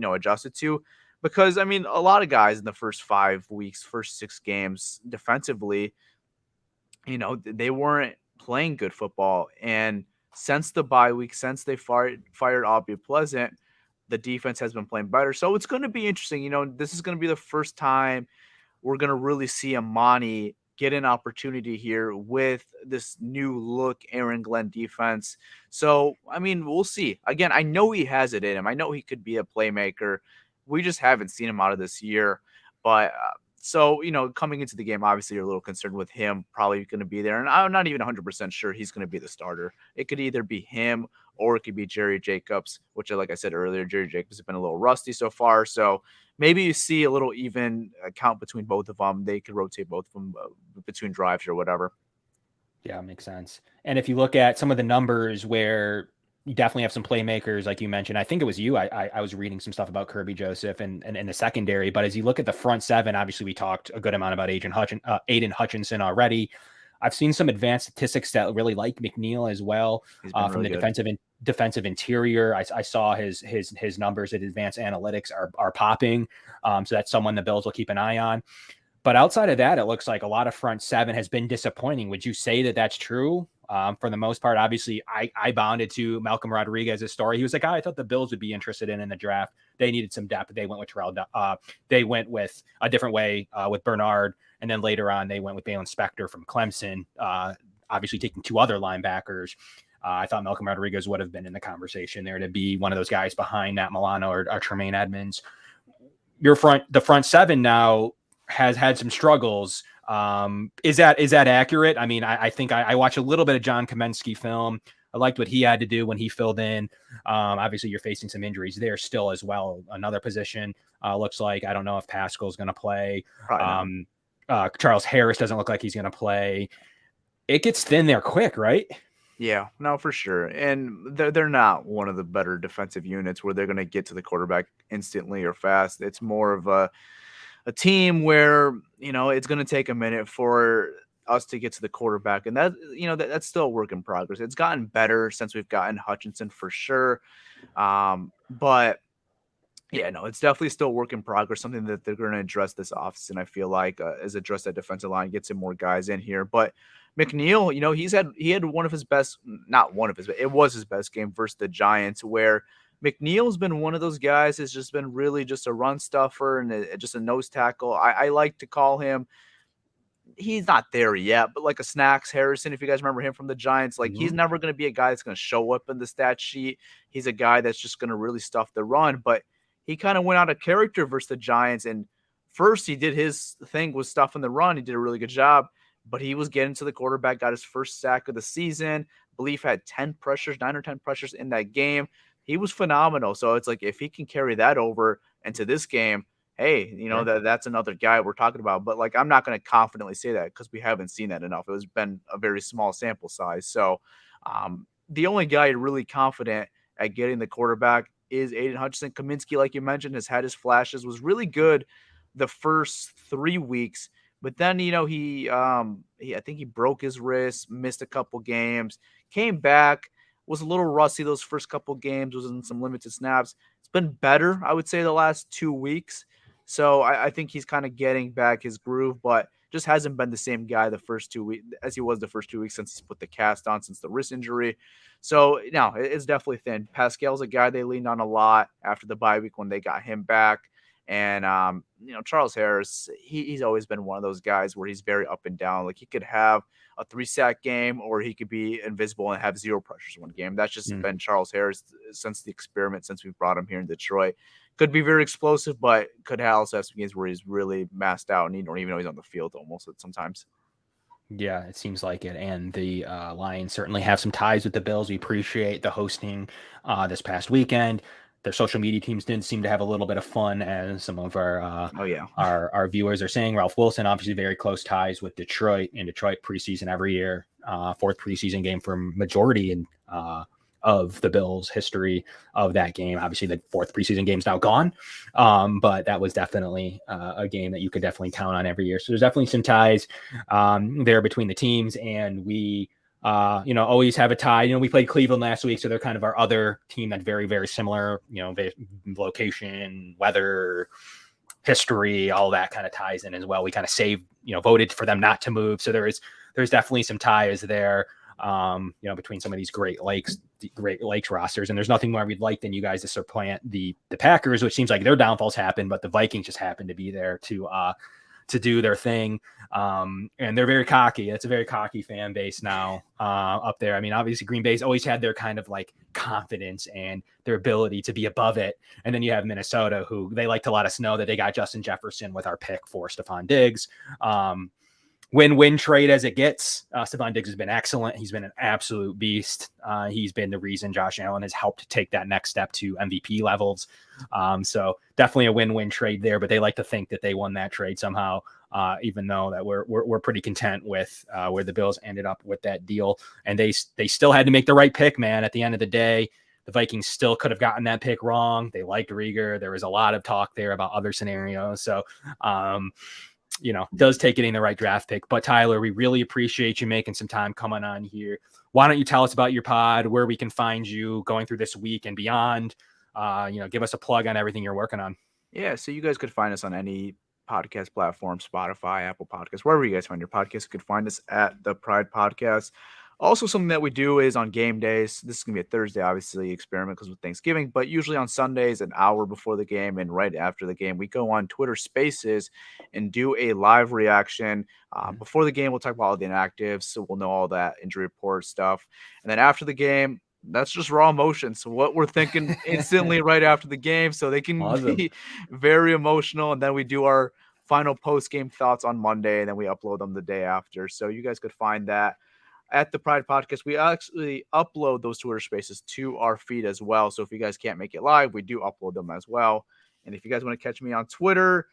adjusted to. Because, I mean, a lot of guys in the first 5 weeks, first 6 games defensively, they weren't playing good football. And since the bye week, since they fired Aubrey Pleasant, the defense has been playing better. So it's going to be interesting. This is going to be the first time we're going to really see Amani get an opportunity here with this new look Aaron Glenn defense. So, I mean, we'll see. Again, I know he has it in him. I know he could be a playmaker. We just haven't seen him out of this year. But so, coming into the game, obviously you're a little concerned with him probably going to be there. And I'm not even 100% sure he's going to be the starter. It could either be him or it could be Jerry Jacobs, which, like I said earlier, Jerry Jacobs has been a little rusty so far. So maybe you see a little even count between both of them. They could rotate both of them between drives or whatever. Yeah, makes sense. And if you look at some of the numbers where you definitely have some playmakers, like you mentioned, I think it was you. I was reading some stuff about Kirby Joseph and the secondary, but as you look at the front seven, obviously we talked a good amount about Aiden Hutchinson already. I've seen some advanced statistics that really like McNeil as well from really the defensive interior. I saw his numbers at advanced analytics are popping. So that's someone the Bills will keep an eye on. But outside of that, it looks like a lot of front seven has been disappointing. Would you say that that's true? For the most part, obviously, I bounded to Malcolm Rodriguez's story. He was like, I thought the Bills would be interested in the draft. They needed some depth. They went with Terrell. They went with a different way with Bernard. And then later on, they went with Balen Spector from Clemson, obviously taking 2 other linebackers. I thought Malcolm Rodriguez would have been in the conversation there to be one of those guys behind Matt Milano or Tremaine Edmonds. The front seven now has had some struggles. Is that accurate? I mean, I think I watched a little bit of John Kaminsky film. I liked what he had to do when he filled in. Obviously, you're facing some injuries there still as well. Another position looks like, I don't know if Pascal's going to play. Charles Harris doesn't look like he's going to play. It gets thin there quick, right? Yeah, no, for sure. And they're not one of the better defensive units where they're going to get to the quarterback instantly or fast. It's more of a team where, it's going to take a minute for us to get to the quarterback. And that's still a work in progress. It's gotten better since we've gotten Hutchinson for sure. But yeah, no, it's definitely still a work in progress, something that they're going to address this offseason. I feel like is address that defensive line, get some more guys in here. But McNeil, he had one of his best, not one of his, but it was his best game versus the Giants, where McNeil's been one of those guys has just been really just a run stuffer and just a nose tackle. I like to call him, he's not there yet, but like a Snacks Harrison, if you guys remember him from the Giants, like he's never going to be a guy that's going to show up in the stat sheet. He's a guy that's just going to really stuff the run, but he kind of went out of character versus the Giants. And first he did his thing was stuffing the run. He did a really good job, but he was getting to the quarterback, got his first sack of the season. I believe had 9 or 10 pressures in that game. He was phenomenal. So it's like, if he can carry that over into this game, hey, that's another guy we're talking about. But like, I'm not going to confidently say that because we haven't seen that enough. It has been a very small sample size. So the only guy really confident at getting the quarterback is Aiden Hutchinson. Kaminsky, like you mentioned, has had his flashes, was really good the first 3 weeks. But then, I think he broke his wrist, missed a couple games, came back, was a little rusty those first couple games, was in some limited snaps. It's been better, I would say, the last 2 weeks. So I think he's kind of getting back his groove, but just hasn't been the same guy the first 2 weeks as he was the first 2 weeks since he's put the cast on since the wrist injury. So no, it's definitely thin. Pascal's a guy they leaned on a lot after the bye week when they got him back. And, Charles Harris, he's always been one of those guys where he's very up and down. Like he could have a 3-sack game or he could be invisible and have 0 pressures one game. That's just been Charles Harris since the experiment, since we've brought him here in Detroit. Could be very explosive, but could also have some games where he's really masked out and you don't even know he's on the field almost sometimes. Yeah, it seems like it. And the Lions certainly have some ties with the Bills. We appreciate the hosting this past weekend. Their social media teams did seem to have a little bit of fun, as some of our our viewers are saying. Ralph Wilson, obviously very close ties with Detroit, and Detroit preseason every year, 4th preseason game for majority of the Bills' history of that game. Obviously, the 4th preseason game is now gone, but that was definitely a game that you could definitely count on every year. So there's definitely some ties there between the teams, and we always have a tie. We played Cleveland last week, so they're kind of our other team that's very, very similar, location, weather, history, all that kind of ties in as well. We kind of voted for them not to move. So there's definitely some ties there, between some of these Great Lakes rosters. And there's nothing more we'd like than you guys to supplant the Packers, which seems like their downfalls happen, but the Vikings just happen to be there to do their thing. And they're very cocky. It's a very cocky fan base now up there. I mean, obviously Green Bay's always had their kind of like confidence and their ability to be above it. And then you have Minnesota, who they like to let us know that they got Justin Jefferson with our pick for Stephon Diggs. Win-win trade as it gets. Stephon Diggs has been excellent. He's been an absolute beast. He's been the reason Josh Allen has helped take that next step to MVP levels. So definitely a win-win trade there, but they like to think that they won that trade somehow, even though that we're pretty content with where the Bills ended up with that deal. And they still had to make the right pick, man. At the end of the day, the Vikings still could have gotten that pick wrong. They liked Rieger. There was a lot of talk there about other scenarios. So, does take getting the right draft pick. But Tyler, we really appreciate you making some time coming on here. Why don't you tell us about your pod, where we can find you going through this week and beyond? Give us a plug on everything you're working on. Yeah, so you guys could find us on any podcast platform, Spotify, Apple Podcasts, wherever you guys find your podcast. You could find us at the Pride Podcast. Also, something that we do is on game days. This is going to be a Thursday, obviously, experiment because of Thanksgiving, but usually on Sundays, an hour before the game and right after the game, we go on Twitter Spaces and do a live reaction. Before the game, we'll talk about all the inactives, so we'll know all that injury report stuff. And then after the game, that's just raw emotion. So what we're thinking instantly right after the game, so they can be very emotional. And then we do our final post-game thoughts on Monday, and then we upload them the day after. So you guys could find that at the Pride Podcast. We actually upload those Twitter Spaces to our feed as well. So if you guys can't make it live, we do upload them as well. And if you guys want to catch me on Twitter,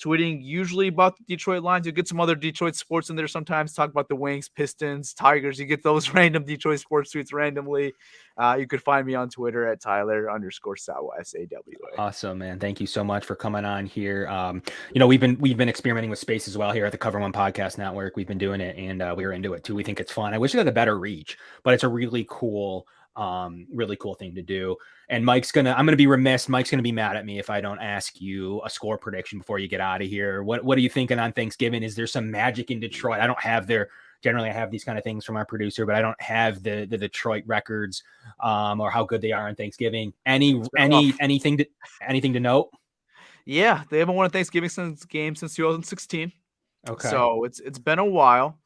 tweeting usually about the Detroit Lions, you get some other Detroit sports in there sometimes, talk about the Wings, Pistons, Tigers. You get those random Detroit sports tweets randomly. You could find me on Twitter at Tyler_Sawa, SAWA. Awesome, man. Thank you so much for coming on here. We've been experimenting with space as well here at the Cover One Podcast Network. We've been doing it, and we're into it too. We think it's fun. I wish it had a better reach, but it's a really cool thing to do. And I'm gonna be remiss. Mike's gonna be mad at me if I don't ask you a score prediction before you get out of here. What are you thinking on Thanksgiving? Is there some magic in Detroit? I don't have generally I have these kind of things from our producer, but I don't have the Detroit records or how good they are on Thanksgiving. Anything to note? Yeah, they haven't won a Thanksgiving since 2016. Okay. So it's been a while.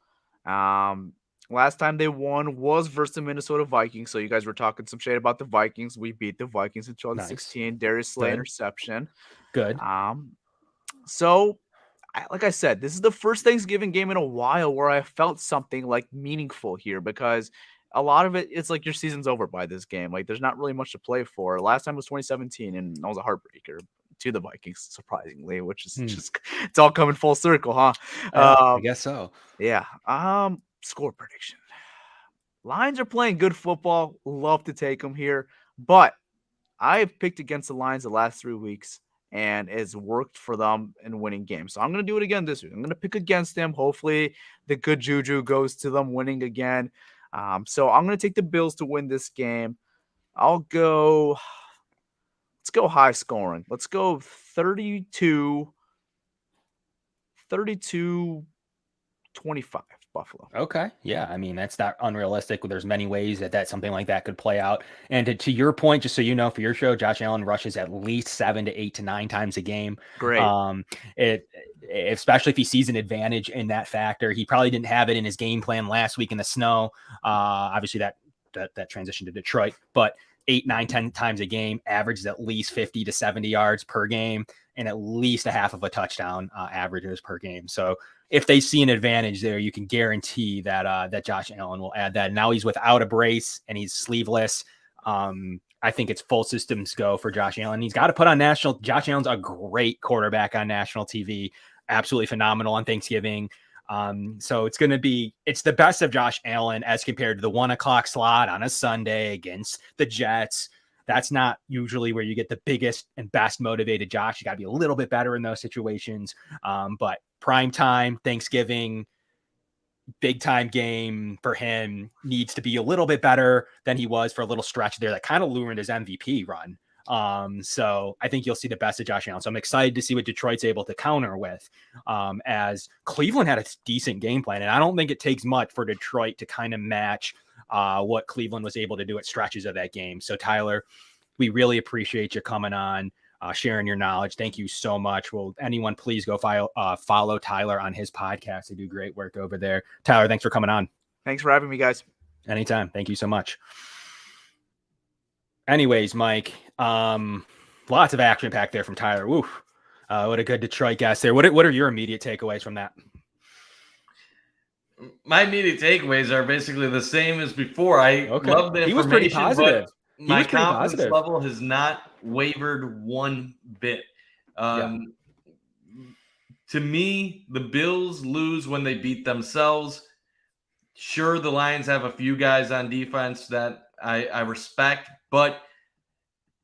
Last time they won was versus the Minnesota Vikings. So you guys were talking some shade about the Vikings. We beat the Vikings in 2016. Nice. Darius Slay interception. Good. So like I said, this is the first Thanksgiving game in a while where I felt something like meaningful here, because a lot of it's like your season's over by this game. Like there's not really much to play for. Last time was 2017, and that was a heartbreaker to the Vikings, surprisingly, which is just, it's all coming full circle, huh? I guess so. Yeah. Score prediction. Lions are playing good football. Love to take them here, but I have picked against the Lions the last 3 weeks, and it's worked for them in winning games. So I'm going to do it again this week. I'm going to pick against them. Hopefully the good juju goes to them winning again. So I'm going to take the Bills to win this game. Let's go high scoring. Let's go 32-25 Buffalo. Okay. Yeah. I mean, that's not unrealistic. There's many ways that something like that could play out. And to your point, just so you know, for your show, Josh Allen rushes at least 7 to 8 to 9 times a game. Great. Especially if he sees an advantage in that factor. He probably didn't have it in his game plan last week in the snow. Obviously that transition to Detroit, but 8, 9, 10 times a game, averages at least 50 to 70 yards per game, and at least a half of a touchdown averages per game. So if they see an advantage there, you can guarantee that Josh Allen will add that. Now he's without a brace and he's sleeveless. I think it's full systems go for Josh Allen. He's got to put on national. Josh Allen's a great quarterback on national TV. Absolutely phenomenal on Thanksgiving. So it's the best of Josh Allen as compared to the 1 o'clock slot on a Sunday against the Jets. That's not usually where you get the biggest and best motivated Josh. You got to be a little bit better in those situations. But prime time, Thanksgiving, big time game for him needs to be a little bit better than he was for a little stretch there that kind of ruined his MVP run. So I think you'll see the best of Josh Allen. So I'm excited to see what Detroit's able to counter with, as Cleveland had a decent game plan. And I don't think it takes much for Detroit to kind of match what Cleveland was able to do at stretches of that game. So Tyler, we really appreciate you coming on, sharing your knowledge. Thank you so much. Will anyone please go follow Tyler on his podcast? They do great work over there. Tyler, thanks for coming on. Thanks for having me, guys. Anytime. Thank you so much. Anyways, Mike, lots of action packed there from Tyler. Woo. What a good Detroit guest there. What are your immediate takeaways from that? My immediate takeaways are basically the same as before. I love the information. He was pretty positive. My confidence level has not wavered one bit. To me, the Bills lose when they beat themselves. Sure, the Lions have a few guys on defense that I respect, but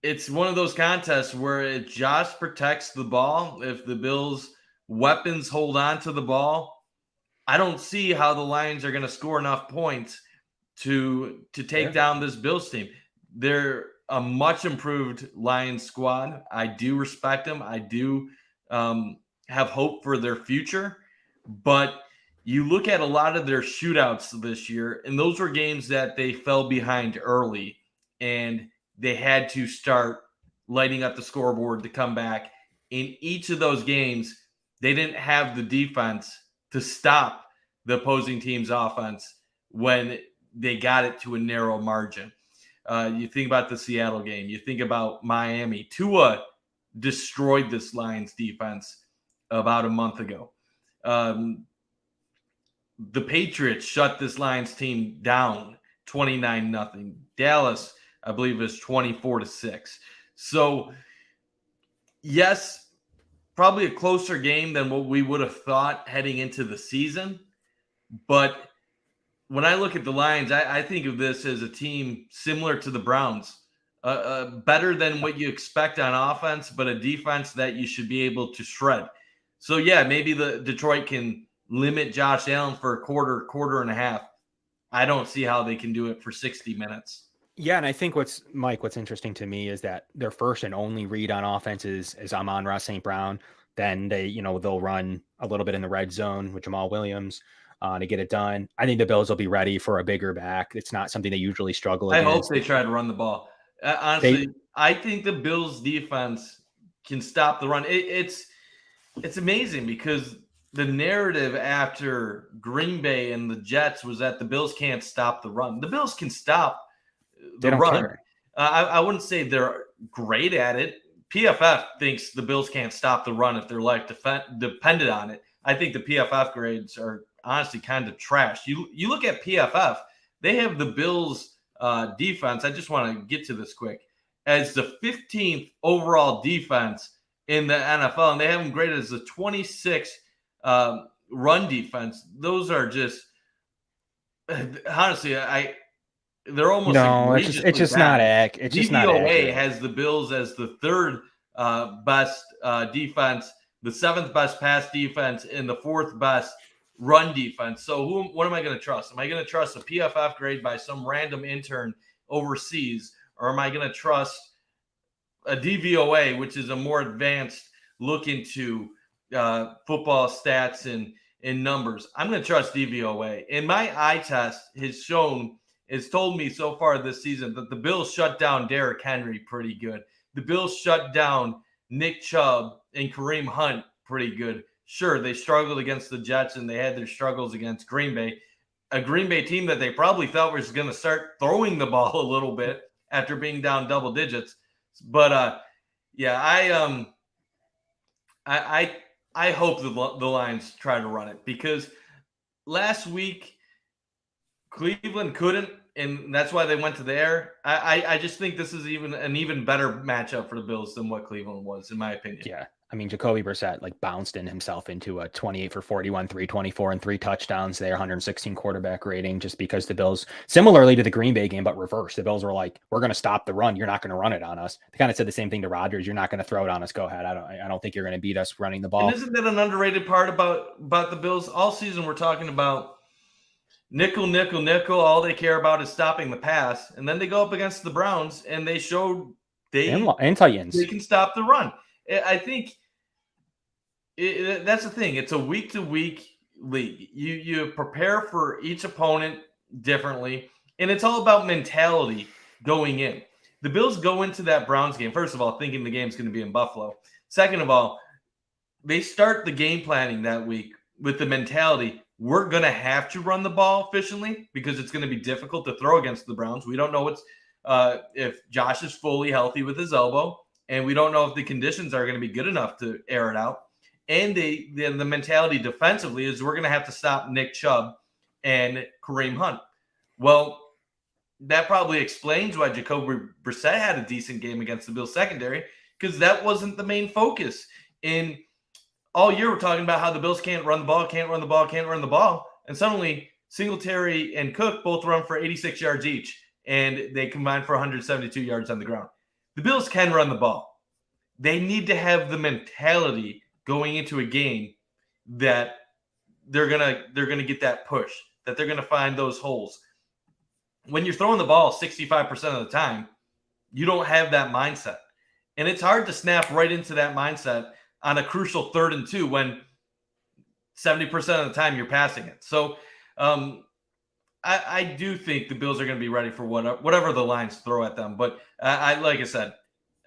it's one of those contests where it just protects the ball. If the Bills' weapons hold on to the ball, I don't see how the Lions are going to score enough points to take down this Bills team. They're a much improved Lions squad. I do respect them. I do have hope for their future. But you look at a lot of their shootouts this year, and those were games that they fell behind early, and they had to start lighting up the scoreboard to come back. In each of those games, they didn't have the defense to stop the opposing team's offense when they got it to a narrow margin. You think about the Seattle game. You think about Miami. Tua destroyed this Lions defense about a month ago. The Patriots shut this Lions team down 29-0. Dallas, I believe, is 24-6. So, yes, probably a closer game than what we would have thought heading into the season. But when I look at the Lions, I think of this as a team similar to the Browns, better than what you expect on offense, but a defense that you should be able to shred. So, yeah, maybe the Detroit can limit Josh Allen for a quarter and a half. I don't see how they can do it for 60 minutes. Yeah, and I think what's interesting to me is that their first and only read on offense is Amon-Ra St. Brown. Then they'll run a little bit in the red zone with Jamal Williams to get it done. I think the Bills will be ready for a bigger back. It's not something they usually struggle against. I hope they try to run the ball. Honestly, I think the Bills defense can stop the run. It's amazing because the narrative after Green Bay and the Jets was that the Bills can't stop the run. The Bills can stop the run. I wouldn't say they're great at it. PFF thinks the Bills can't stop the run if their life depended on it. I think the PFF grades are honestly kind of trash. You look at PFF, they have the Bills defense. I just want to get to this quick as the 15th overall defense in the NFL, and they have them graded as the 26th run defense. Those are just honestly, they're almost it's just not accurate. It's just not accurate. has the Bills as the third best defense, the seventh best pass defense, and the fourth best run defense. So what am I going to trust? Am I going to trust a PFF grade by some random intern overseas, or am I going to trust a DVOA, which is a more advanced look into football stats and numbers? I'm going to trust DVOA. And my eye test has told me so far this season that the Bills shut down Derrick Henry pretty good. The Bills shut down Nick Chubb and Kareem Hunt pretty good. Sure, they struggled against the Jets and they had their struggles against Green Bay, a Green Bay team that they probably thought was going to start throwing the ball a little bit after being down double digits. But I hope the Lions try to run it, because last week Cleveland couldn't, and that's why they went to the air. I just think this is an even better matchup for the Bills than what Cleveland was, in my opinion. Yeah. I mean, Jacoby Brissett bounced in himself into a 28 for 41, 324, and 3 touchdowns there, 116 quarterback rating, just because the Bills, similarly to the Green Bay game, but reverse. The Bills were like, we're going to stop the run. You're not going to run it on us. They kind of said the same thing to Rodgers. You're not going to throw it on us. Go ahead. I don't think you're going to beat us running the ball. And isn't that an underrated part about the Bills? All season we're talking about nickel, nickel, nickel. All they care about is stopping the pass. And then they go up against the Browns, and they showed and Titans. they can stop the run. I think that's the thing. It's a week-to-week league. You prepare for each opponent differently, and it's all about mentality going in. The Bills go into that Browns game, first of all, thinking the game's going to be in Buffalo. Second of all, they start the game planning that week with the mentality, we're going to have to run the ball efficiently because it's going to be difficult to throw against the Browns. We don't know if Josh is fully healthy with his elbow, and we don't know if the conditions are going to be good enough to air it out. And the mentality defensively is we're going to have to stop Nick Chubb and Kareem Hunt. Well, that probably explains why Jacoby Brissett had a decent game against the Bills secondary, because that wasn't the main focus. In all year, we're talking about how the Bills can't run the ball. And suddenly Singletary and Cook both run for 86 yards each, and they combine for 172 yards on the ground. The Bills can run the ball. They need to have the mentality going into a game that they're gonna get that push, that they're gonna find those holes. When you're throwing the ball 65% of the time, you don't have that mindset. And it's hard to snap right into that mindset on a crucial 3rd and 2 when 70% of the time you're passing it. So I do think the Bills are going to be ready for whatever the Lions throw at them. But like I said,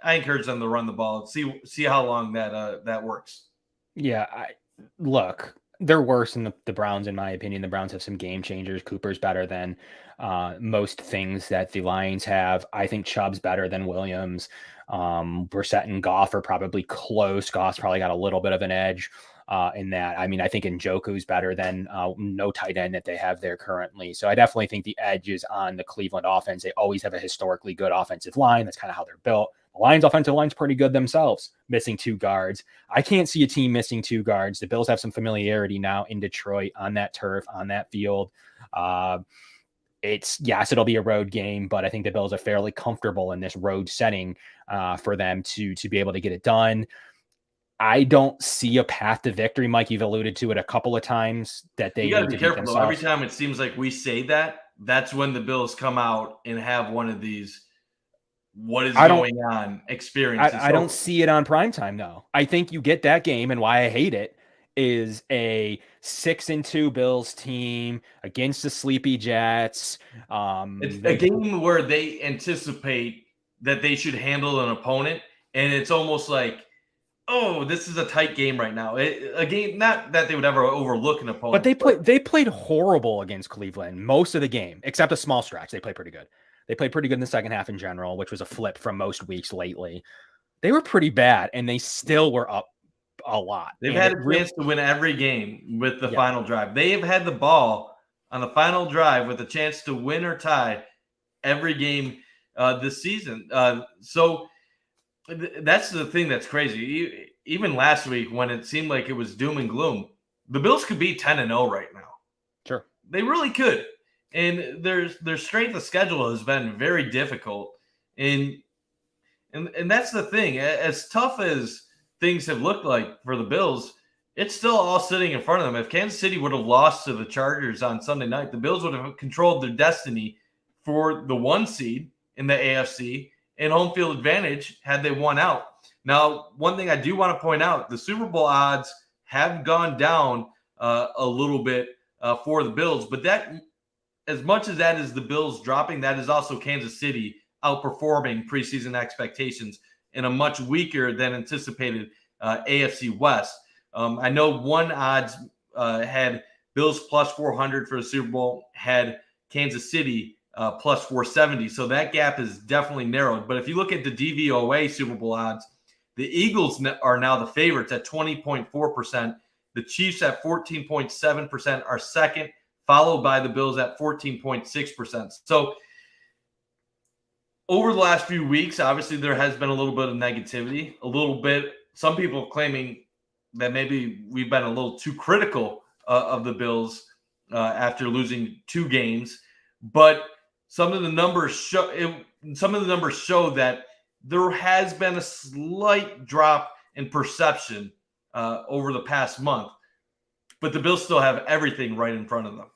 I encourage them to run the ball. See how long that works. Yeah, look, they're worse than the Browns, in my opinion. The Browns have some game changers. Cooper's better than most things that the Lions have. I think Chubb's better than Williams. Brissett and Goff are probably close. Goff's probably got a little bit of an edge in that. I mean, I think Njoku's better than no tight end that they have there currently. So I definitely think the edge is on the Cleveland offense. They always have a historically good offensive line. That's kind of how they're built. The Lions' offensive line's pretty good themselves, missing 2 guards. I can't see a team missing 2 guards. The Bills have some familiarity now in Detroit on that turf, on that field. It'll be a road game, but I think the Bills are fairly comfortable in this road setting for them to be able to get it done. I don't see a path to victory. Mike, you've alluded to it a couple of times that they got to be careful though. Every time it seems like we say that, that's when the Bills come out and have one of these what is going on experiences. I don't see it on primetime though. I think you get that game, and why I hate it is a 6-2 Bills team against the sleepy Jets. It's a game where they anticipate that they should handle an opponent, and it's almost like, oh, this is a tight game right now. A game, not that they would ever overlook an opponent. But they played horrible against Cleveland most of the game, except a small stretch. They played pretty good. They played pretty good in the second half in general, which was a flip from most weeks lately. They were pretty bad, and they still were up a lot. They've had a chance to win every game with the final drive. They have had the ball on the final drive with a chance to win or tie every game this season. So that's the thing that's crazy. Even last week when it seemed like it was doom and gloom, the Bills could be 10-0 right now. Sure. They really could. And their strength of schedule has been very difficult. And that's the thing. As tough as things have looked like for the Bills, it's still all sitting in front of them. If Kansas City would have lost to the Chargers on Sunday night, the Bills would have controlled their destiny for the 1 seed in the AFC and home field advantage had they won out. Now, one thing I do want to point out, the Super Bowl odds have gone down a little bit for the Bills, but that, as much as that is the Bills dropping, that is also Kansas City outperforming preseason expectations in a much weaker than anticipated AFC West. I know one odds had Bills plus 400 for the Super Bowl, had Kansas City plus 470. So that gap is definitely narrowed. But if you look at the DVOA Super Bowl odds, the Eagles are now the favorites at 20.4%. The Chiefs at 14.7% are second, followed by the Bills at 14.6%. So over the last few weeks, obviously there has been a little bit of negativity, a little bit. Some people claiming that maybe we've been a little too critical of the Bills after losing 2 games. But some of the numbers show that there has been a slight drop in perception over the past month. But the Bills still have everything right in front of them.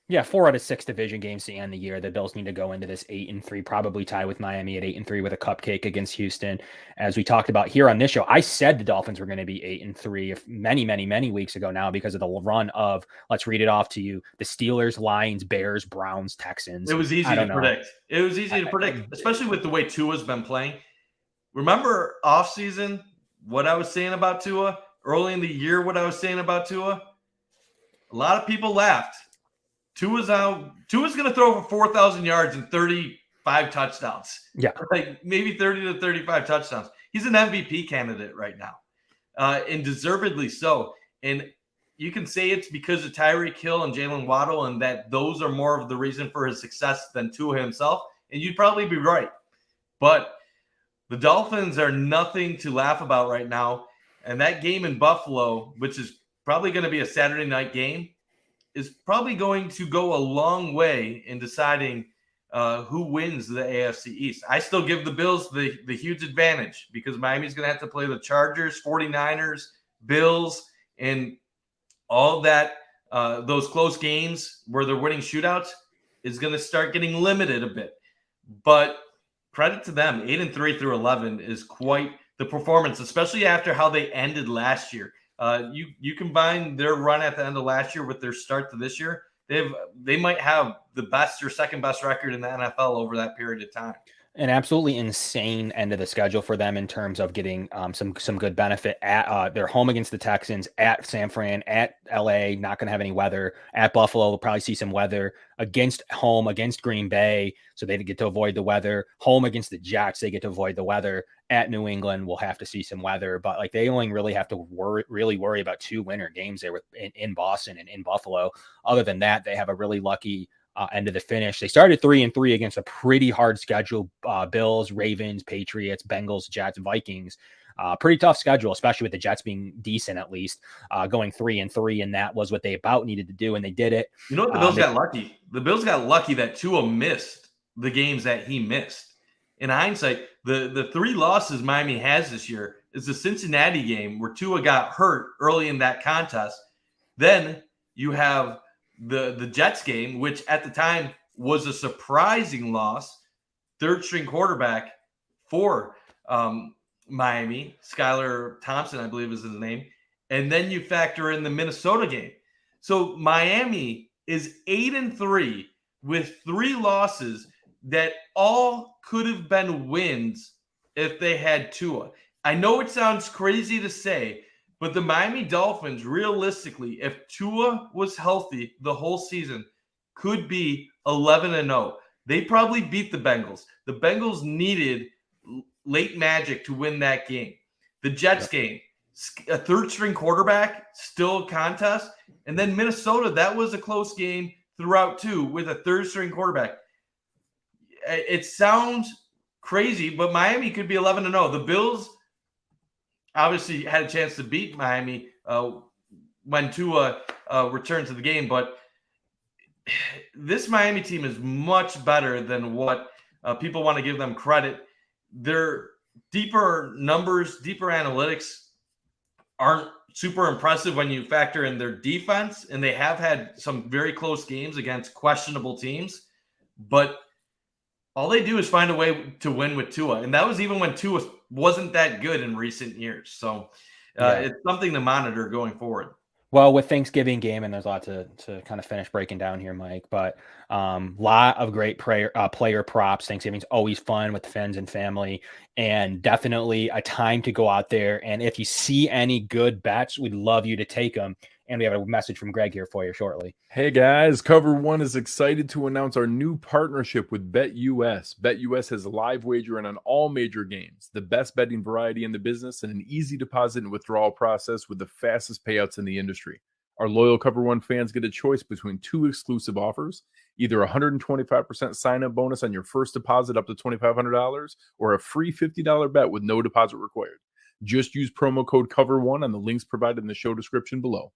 Yeah, 4 out of 6 division games to end the year. The Bills need to go into this 8-3, probably tie with Miami at 8-3 with a cupcake against Houston. As we talked about here on this show, I said the Dolphins were going to be 8-3 many weeks ago now because of the run of, let's read it off to you, the Steelers, Lions, Bears, Browns, Texans. It was easy to predict. It was easy to predict, especially with the way Tua's been playing. Remember offseason what I was saying about Tua? Early in the year, what I was saying about Tua? A lot of people laughed. Tua's going to throw for 4,000 yards and 35 touchdowns. Yeah. Like maybe 30 to 35 touchdowns. He's an MVP candidate right now, and deservedly so. And you can say it's because of Tyreek Hill and Jalen Waddle and that those are more of the reason for his success than Tua himself. And you'd probably be right. But the Dolphins are nothing to laugh about right now. And that game in Buffalo, which is probably going to be a Saturday night game, is probably going to go a long way in deciding who wins the AFC East. I still give the Bills the huge advantage because Miami's going to have to play the Chargers, 49ers, Bills, and all that. Those close games where they're winning shootouts is going to start getting limited a bit. But credit to them, 8-3 through 11 is quite the performance, especially after how they ended last year. You combine their run at the end of last year with their start to this year, they might have the best or second best record in the NFL over that period of time. An absolutely insane end of the schedule for them in terms of getting some good benefit. At they're home against the Texans, at San Fran, at LA, not going to have any weather. At Buffalo, we'll probably see some weather. Against Green Bay, so they get to avoid the weather. Home against the Jets, they get to avoid the weather. At New England, we'll have to see some weather, but like they only really have to worry about 2 winter games there in Boston and in Buffalo. Other than that, they have a really lucky end of the finish. They started 3-3 against a pretty hard schedule. Bills, Ravens, Patriots, Bengals, Jets, Vikings. Pretty tough schedule, especially with the Jets being decent, at least going 3-3. And that was what they about needed to do. And they did it. You know what? The Bills got lucky. The Bills got lucky that Tua missed the games that he missed. In hindsight, the 3 losses Miami has this year is the Cincinnati game where Tua got hurt early in that contest. Then you have the Jets game, which at the time was a surprising loss. Third string quarterback for Miami, Skylar Thompson, I believe is his name. And then you factor in the Minnesota game. So Miami is 8-3 with 3 losses that all could have been wins if they had Tua. I know it sounds crazy to say, but the Miami Dolphins, realistically, if Tua was healthy the whole season, could be 11-0. They probably beat the Bengals. The Bengals needed late magic to win that game. The Jets game, a third-string quarterback, still a contest. And then Minnesota, that was a close game throughout too with a third-string quarterback. It sounds crazy, but Miami could be 11-0. The Bills obviously had a chance to beat Miami when Tua returned to the game, but this Miami team is much better than what people want to give them credit. Their deeper numbers, deeper analytics aren't super impressive when you factor in their defense, and they have had some very close games against questionable teams, but all they do is find a way to win with Tua, and that was even when Tua wasn't that good in recent years. So it's something to monitor going forward. Well, with Thanksgiving game, and there's a lot to kind of finish breaking down here, Mike, but lot of great player props. Thanksgiving's always fun with friends and family, and definitely a time to go out there. And if you see any good bets, we'd love you to take them. And we have a message from Greg here for you shortly. Hey guys, Cover One is excited to announce our new partnership with BetUS. BetUS has a live wagering on all major games, the best betting variety in the business, and an easy deposit and withdrawal process with the fastest payouts in the industry. Our loyal Cover One fans get a choice between 2 exclusive offers, either a 125% sign-up bonus on your first deposit up to $2,500 or a free $50 bet with no deposit required. Just use promo code COVER1 on the links provided in the show description below.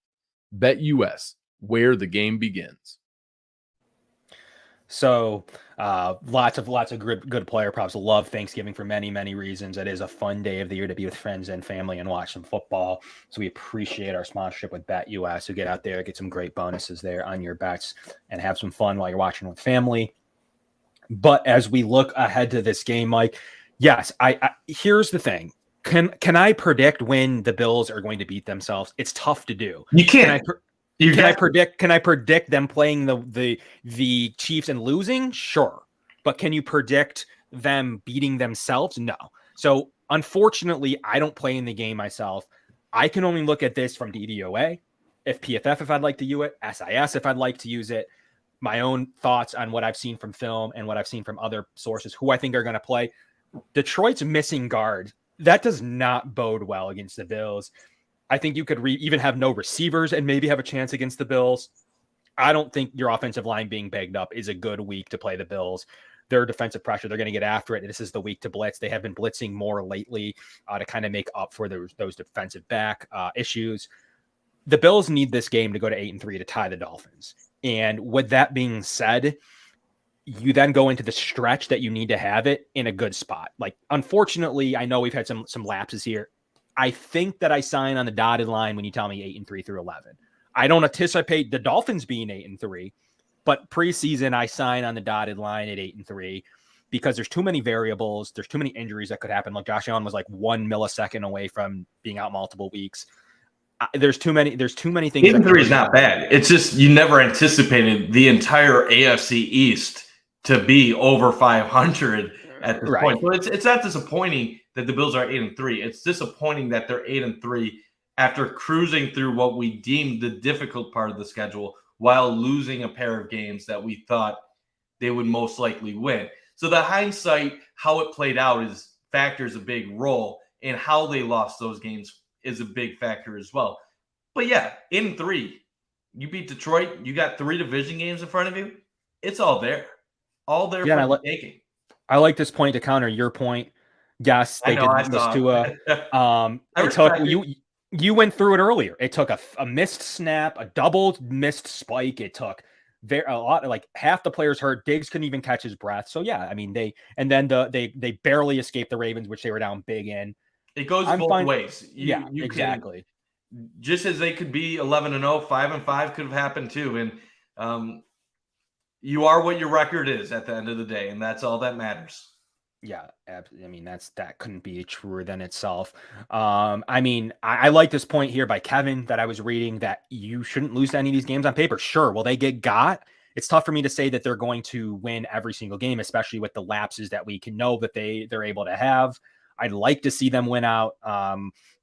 BetUS, where the game begins. So Lots of good player props. Love Thanksgiving for many, many reasons. It is a fun day of the year to be with friends and family and watch some football. So we appreciate our sponsorship with BetUS. So get out there, get some great bonuses there on your bets, and have some fun while you're watching with family. But as we look ahead to this game, Mike, yes, I here's the thing. Can I predict when the Bills are going to beat themselves? It's tough to do. You can't. Can I predict them playing the Chiefs and losing? Sure. But can you predict them beating themselves? No. So unfortunately, I don't play in the game myself. I can only look at this from DVOA, if PFF if I'd like to use it, SIS if I'd like to use it, my own thoughts on what I've seen from film and what I've seen from other sources who I think are going to play. Detroit's missing guard. That does not bode well against the Bills. I think you could even have no receivers and maybe have a chance against the Bills. I don't think your offensive line being bagged up is a good week to play the Bills. Their defensive pressure, they're going to get after it. This is the week to blitz. They have been blitzing more lately to kind of make up for those defensive back issues. The Bills need this game to go to 8-3 to tie the Dolphins. And with that being said, you then go into the stretch that you need to have it in a good spot. Like, unfortunately, I know we've had some lapses here. I think that I sign on the dotted line when you tell me 8-3 through 11. I don't anticipate the Dolphins being 8-3, but preseason I sign on the dotted line at 8-3 because there's too many variables. There's too many injuries that could happen. Like Josh Allen was like 1 millisecond away from being out multiple weeks. There's too many things. 8-3 is not bad. It's just you never anticipated the entire AFC East to be over 500 at this point. So it's not disappointing that the Bills are 8-3. It's disappointing that they're 8-3 after cruising through what we deemed the difficult part of the schedule while losing a pair of games that we thought they would most likely win. So the hindsight, how it played out, factors a big role in how they lost those games is a big factor as well. But yeah, 8-3, you beat Detroit. You got 3 division games in front of you. It's all there. All there for the taking. I like this point to counter your point. Yes, they did miss Tua. It took you went through it earlier. It took a missed snap, a double missed spike. It took a lot, like half the players hurt. Diggs couldn't even catch his breath. So yeah, I mean they barely escaped the Ravens, which they were down big in. It goes both ways. You exactly. Just as they could be 11-0, 5-5 could have happened too. And you are what your record is at the end of the day, and that's all that matters. Yeah, I mean that couldn't be truer than itself. I mean, I like this point here by Kevin that I was reading that you shouldn't lose to any of these games on paper. Sure, will they get got? It's tough for me to say that they're going to win every single game, especially with the lapses that we can know that they're able to have. I'd like to see them win out,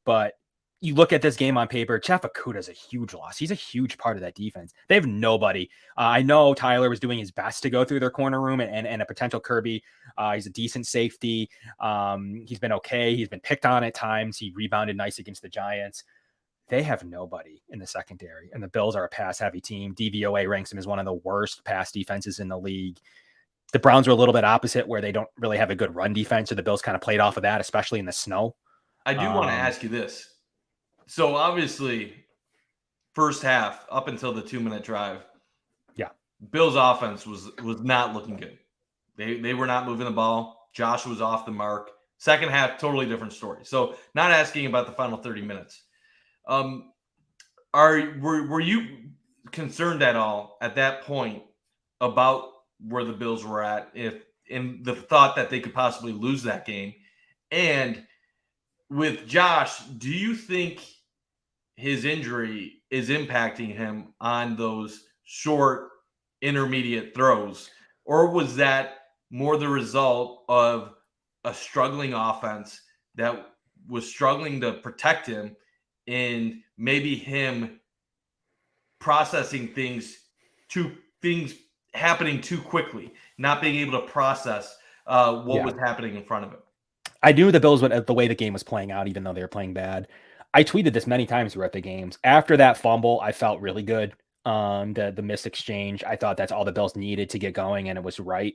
but you look at this game on paper, Jeff Okudah's a huge loss. He's a huge part of that defense. They have nobody. I know Tyler was doing his best to go through their corner room and a potential Kirby. He's a decent safety. He's been okay. He's been picked on at times. He rebounded nice against the Giants. They have nobody in the secondary, and the Bills are a pass-heavy team. DVOA ranks them as one of the worst pass defenses in the league. The Browns are a little bit opposite, where they don't really have a good run defense, so the Bills kind of played off of that, especially in the snow. I do want to ask you this. So obviously, first half up until the 2-minute drive, Bills offense was not looking good. They were not moving the ball. Josh was off the mark. Second half, totally different story. So not asking about the final 30 minutes. Were you concerned at all at that point about where the Bills were at, if in the thought that they could possibly lose that game? And with Josh, do you think his injury is impacting him on those short intermediate throws, or was that more the result of a struggling offense that was struggling to protect him and maybe him processing things happening too quickly, not being able to process what was happening in front of him? I knew the Bills the way the game was playing out, even though they were playing bad. I tweeted this many times throughout the games. After that fumble, I felt really good. The missed exchange, I thought that's all the Bills needed to get going, and it was right.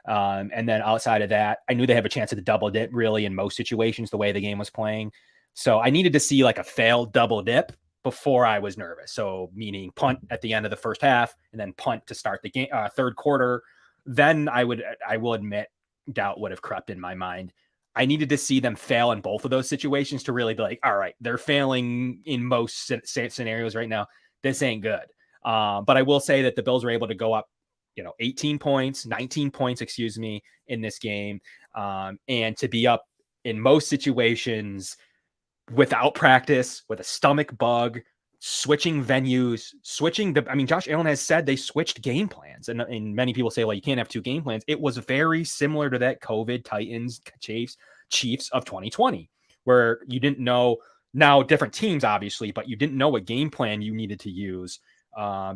And then outside of that, I knew they have a chance at the double dip, really, in most situations, the way the game was playing. So I needed to see like a failed double dip before I was nervous. So meaning punt at the end of the first half and then punt to start the game, third quarter. then I will admit doubt would have crept in my mind. I needed to see them fail in both of those situations to really be like, all right, they're failing in most scenarios right now. This ain't good. But I will say that the Bills were able to go up, 19 points in this game. And to be up in most situations without practice, with a stomach bug, switching venues, Josh Allen has said they switched game plans. And many people say, well, you can't have two game plans. It was very similar to that COVID Titans Chiefs of 2020, where you didn't know, now different teams, obviously, but you didn't know what game plan you needed to use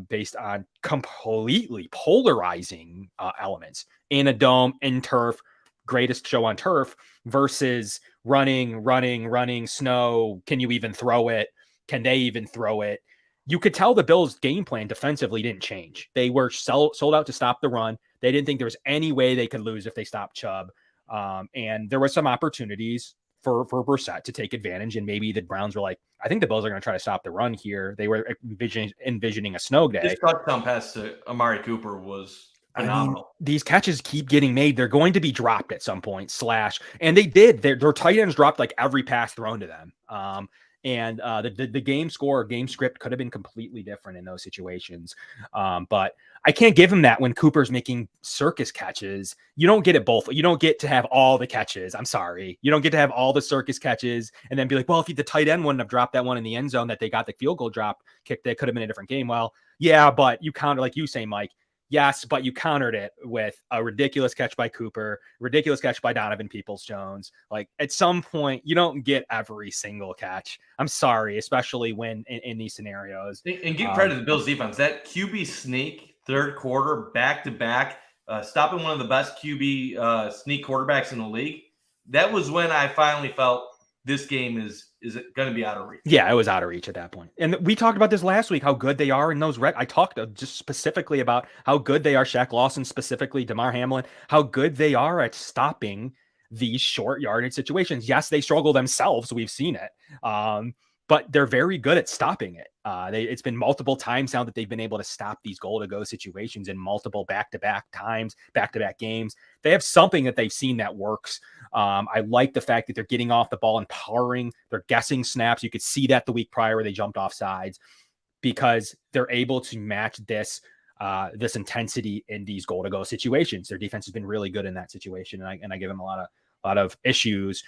based on completely polarizing elements in a dome, in turf, greatest show on turf versus running, snow. Can you even throw it? Can they even throw it? You could tell the Bills' game plan defensively didn't change. They were sold out to stop the run. They didn't think there was any way they could lose if they stopped Chubb. And there were some opportunities for Brissett to take advantage. And maybe the Browns were like, I think the Bills are going to try to stop the run here. They were envisioning a snow day. His touchdown pass to Amari Cooper was phenomenal. These catches keep getting made. They're going to be dropped at some point, and they did. Their tight ends dropped like every pass thrown to them. And the game script could have been completely different in those situations. But I can't give him that when Cooper's making circus catches. You don't get it both. You don't get to have all the catches. I'm sorry. You don't get to have all the circus catches and then be like, well, if the tight end wouldn't have dropped that one in the end zone that they got the field goal drop kick, that could have been a different game. Well, yeah, but you counter, like you say, Mike. Yes, but you countered it with a ridiculous catch by Cooper, ridiculous catch by Donovan Peoples-Jones. Like, at some point, you don't get every single catch. I'm sorry, especially when in these scenarios. And give credit to the Bills defense. That QB sneak, third quarter, back-to-back, stopping one of the best QB sneak quarterbacks in the league, that was when I finally felt this game is going to be out of reach. Yeah, it was out of reach at that point. And we talked about this last week, how good they are in those I talked just specifically about how good they are, Shaq Lawson specifically, DeMar Hamlin, how good they are at stopping these short yardage situations. Yes, they struggle themselves. We've seen it. But they're very good at stopping it. It's been multiple times now that they've been able to stop these goal-to-go situations in multiple back-to-back times, back-to-back games. They have something that they've seen that works. I like the fact that they're getting off the ball and powering. They're guessing snaps. You could see that the week prior where they jumped off sides because they're able to match this intensity in these goal-to-go situations. Their defense has been really good in that situation, and I give them a lot of issues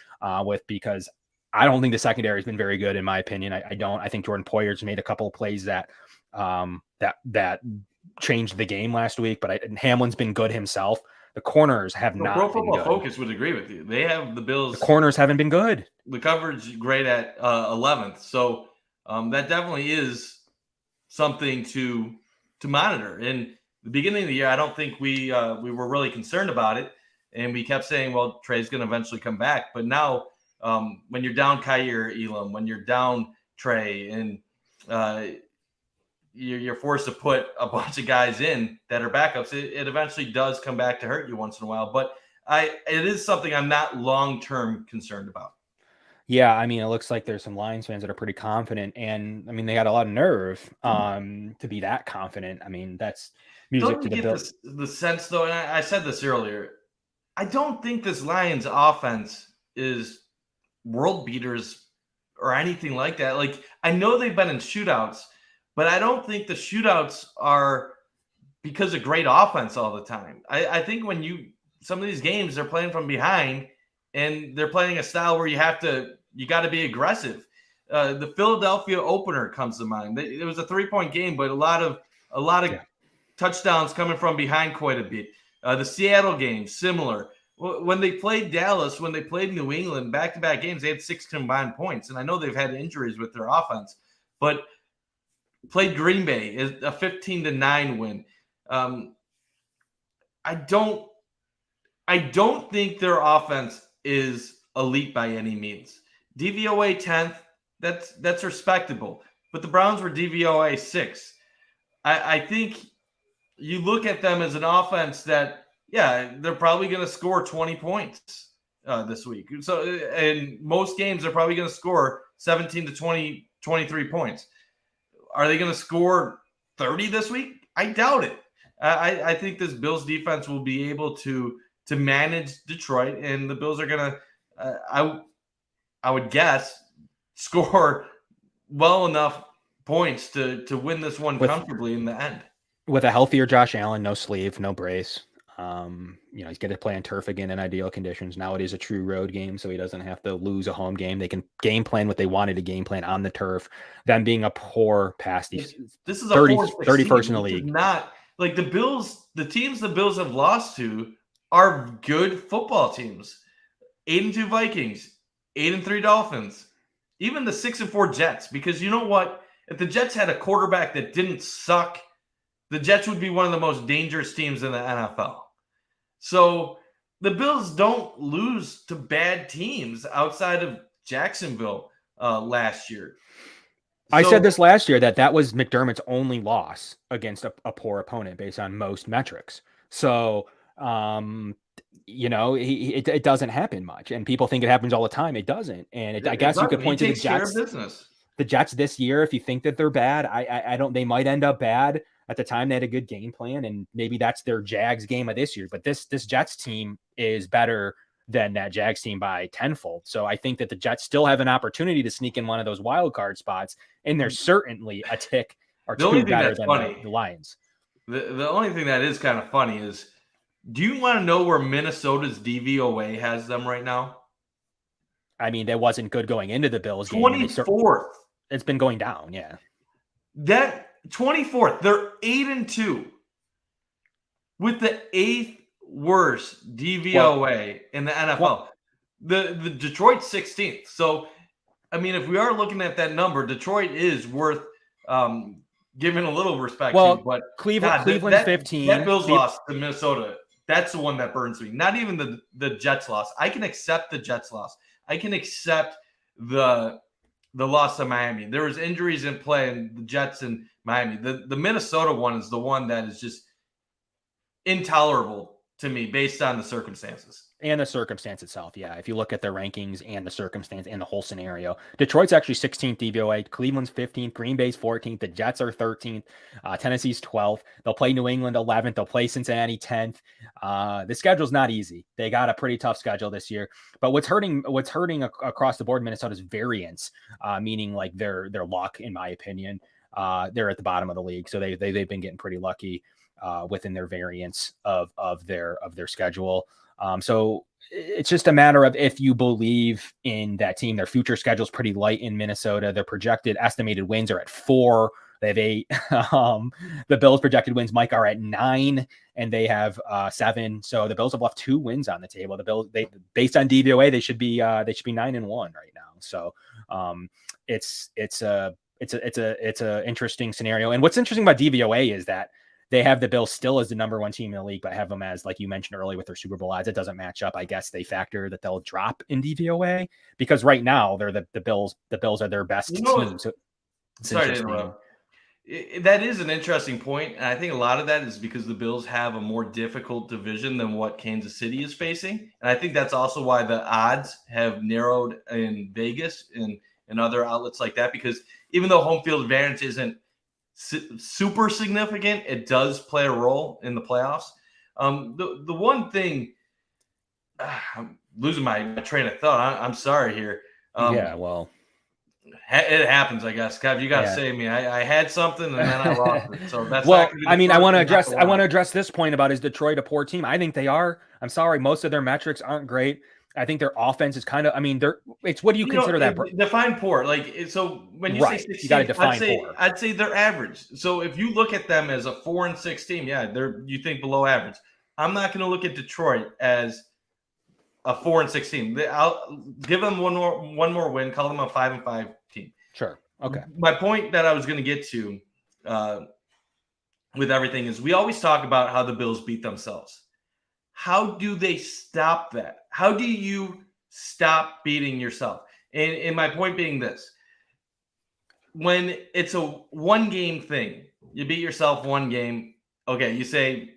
because I don't think the secondary has been very good, in my opinion. I don't. I think Jordan Poyer's made a couple of plays that changed the game last week, but Hamlin's been good himself. The corners have not. Pro Football Focus would agree with you. They have the Bills. The corners haven't been good. The coverage great at 11th, so that definitely is something to monitor. In the beginning of the year, I don't think we were really concerned about it, and we kept saying, well, Trey's going to eventually come back, but now. When you're down Kyer Elam, when you're down Trey, and you're forced to put a bunch of guys in that are backups, it eventually does come back to hurt you once in a while. But it is something I'm not long-term concerned about. Yeah, I mean, it looks like there's some Lions fans that are pretty confident, and I mean, they got a lot of nerve to be that confident. I mean, that's music to the Bills. The sense, though, and I said this earlier, I don't think this Lions offense is world beaters or anything like that. Like, I know they've been in shootouts, but I don't think the shootouts are because of great offense all the time. I think when some of these games they're playing from behind and they're playing a style where you got to be aggressive. The Philadelphia opener comes to mind. It was a 3-point game, but a lot of touchdowns coming from behind quite a bit. The Seattle game, similar. When they played Dallas, when they played New England, back-to-back games, they had 6 combined points. And I know they've had injuries with their offense, but played Green Bay is a 15-9 win. I don't think their offense is elite by any means. DVOA 10th, that's respectable. But the Browns were DVOA 6th. I think you look at them as an offense that, yeah, they're probably going to score 20 points this week. So in most games, they're probably going to score 17 to 20, 23 points. Are they going to score 30 this week? I doubt it. I think this Bills defense will be able to manage Detroit, and the Bills are gonna, I would guess, score well enough points to win this one comfortably in the end. With a healthier Josh Allen, no sleeve, no brace. He's going to play on turf again in ideal conditions. Now it is a true road game, so he doesn't have to lose a home game. They can game plan what they wanted to game plan on the turf. Them being a poor pass defense. This is a 31st in the league. Not like the Bills. The teams the Bills have lost to are good football teams. 8-2 Vikings, 8-3 Dolphins, even the 6-4 Jets. Because you know what? If the Jets had a quarterback that didn't suck, the Jets would be one of the most dangerous teams in the NFL. So the Bills don't lose to bad teams outside of Jacksonville last year. I said this last year that was McDermott's only loss against a poor opponent based on most metrics. So, it doesn't happen much, and people think it happens all the time. It doesn't. And I guess you could point to the Jets. The Jets this year, if you think that they're bad, I don't. They might end up bad. At the time, they had a good game plan, and maybe that's their Jags game of this year. But this Jets team is better than that Jags team by tenfold. So I think that the Jets still have an opportunity to sneak in one of those wild card spots, and they're certainly a tick or two better than the Lions. The only thing that is kind of funny is, do you want to know where Minnesota's DVOA has them right now? I mean, that wasn't good going into the Bills game. 24th. It's been going down, yeah. That 24th, they're 8-2 with the 8th worst DVOA in the NFL. The Detroit 16th. So, I mean, if we are looking at that number, Detroit is worth giving a little respect to. But Cleveland 15. That Bills loss to Minnesota, that's the one that burns me. Not even the Jets loss. I can accept the Jets loss. I can accept the loss to Miami. There was injuries in play in the Jets and Miami. The Minnesota one is the one that is just intolerable to me based on the circumstances. And the circumstance itself, yeah. If you look at the rankings and the circumstance and the whole scenario, Detroit's actually 16th DVOA, Cleveland's 15th, Green Bay's 14th, the Jets are 13th, Tennessee's 12th. They'll play New England 11th. They'll play Cincinnati 10th. The schedule's not easy. They got a pretty tough schedule this year. But what's hurting across the board Minnesota's variance, meaning like their luck, in my opinion. They're at the bottom of the league, so they've been getting pretty lucky within their variance of their schedule. So it's just a matter of if you believe in that team. Their future schedule is pretty light in Minnesota. Their projected estimated wins are at 4. They have 8. The Bills' projected wins, Mike, are at 9, and they have 7. So the Bills have left 2 wins on the table. The Bills, based on DVOA, they should be 9-1 right now. So it's a interesting scenario. And what's interesting about DVOA is that they have the Bills still as the number 1 team in the league, but have them as, like you mentioned earlier, with their Super Bowl odds. It doesn't match up. I guess they factor that they'll drop in DVOA because right now they're the Bills. The Bills are their best team. So sorry to interrupt. That is an interesting point, and I think a lot of that is because the Bills have a more difficult division than what Kansas City is facing, and I think that's also why the odds have narrowed in Vegas and other outlets like that. Because even though home field advantage isn't super significant, it does play a role in the playoffs. The one thing, I'm losing my train of thought. I'm sorry here. It happens, I guess. Kev, you got to save me. I had something and then I lost it. So that's I want to address this point about, is Detroit a poor team? I think they are. I'm sorry, most of their metrics aren't great. I think their offense is kind of, it's, what do you consider that? Define poor. Like, so when you say 16, you got to define poor. I'd say they're average. So if you look at them as a 4-6 team, you think below average. I'm not going to look at Detroit as a 4-6 team. I'll give them one more win, call them a 5-5 team. Sure. Okay. My point that I was going to get to with everything is, we always talk about how the Bills beat themselves. How do they stop that? How do you stop beating yourself? And my point being this: when it's a one-game thing, you beat yourself one game, okay, you say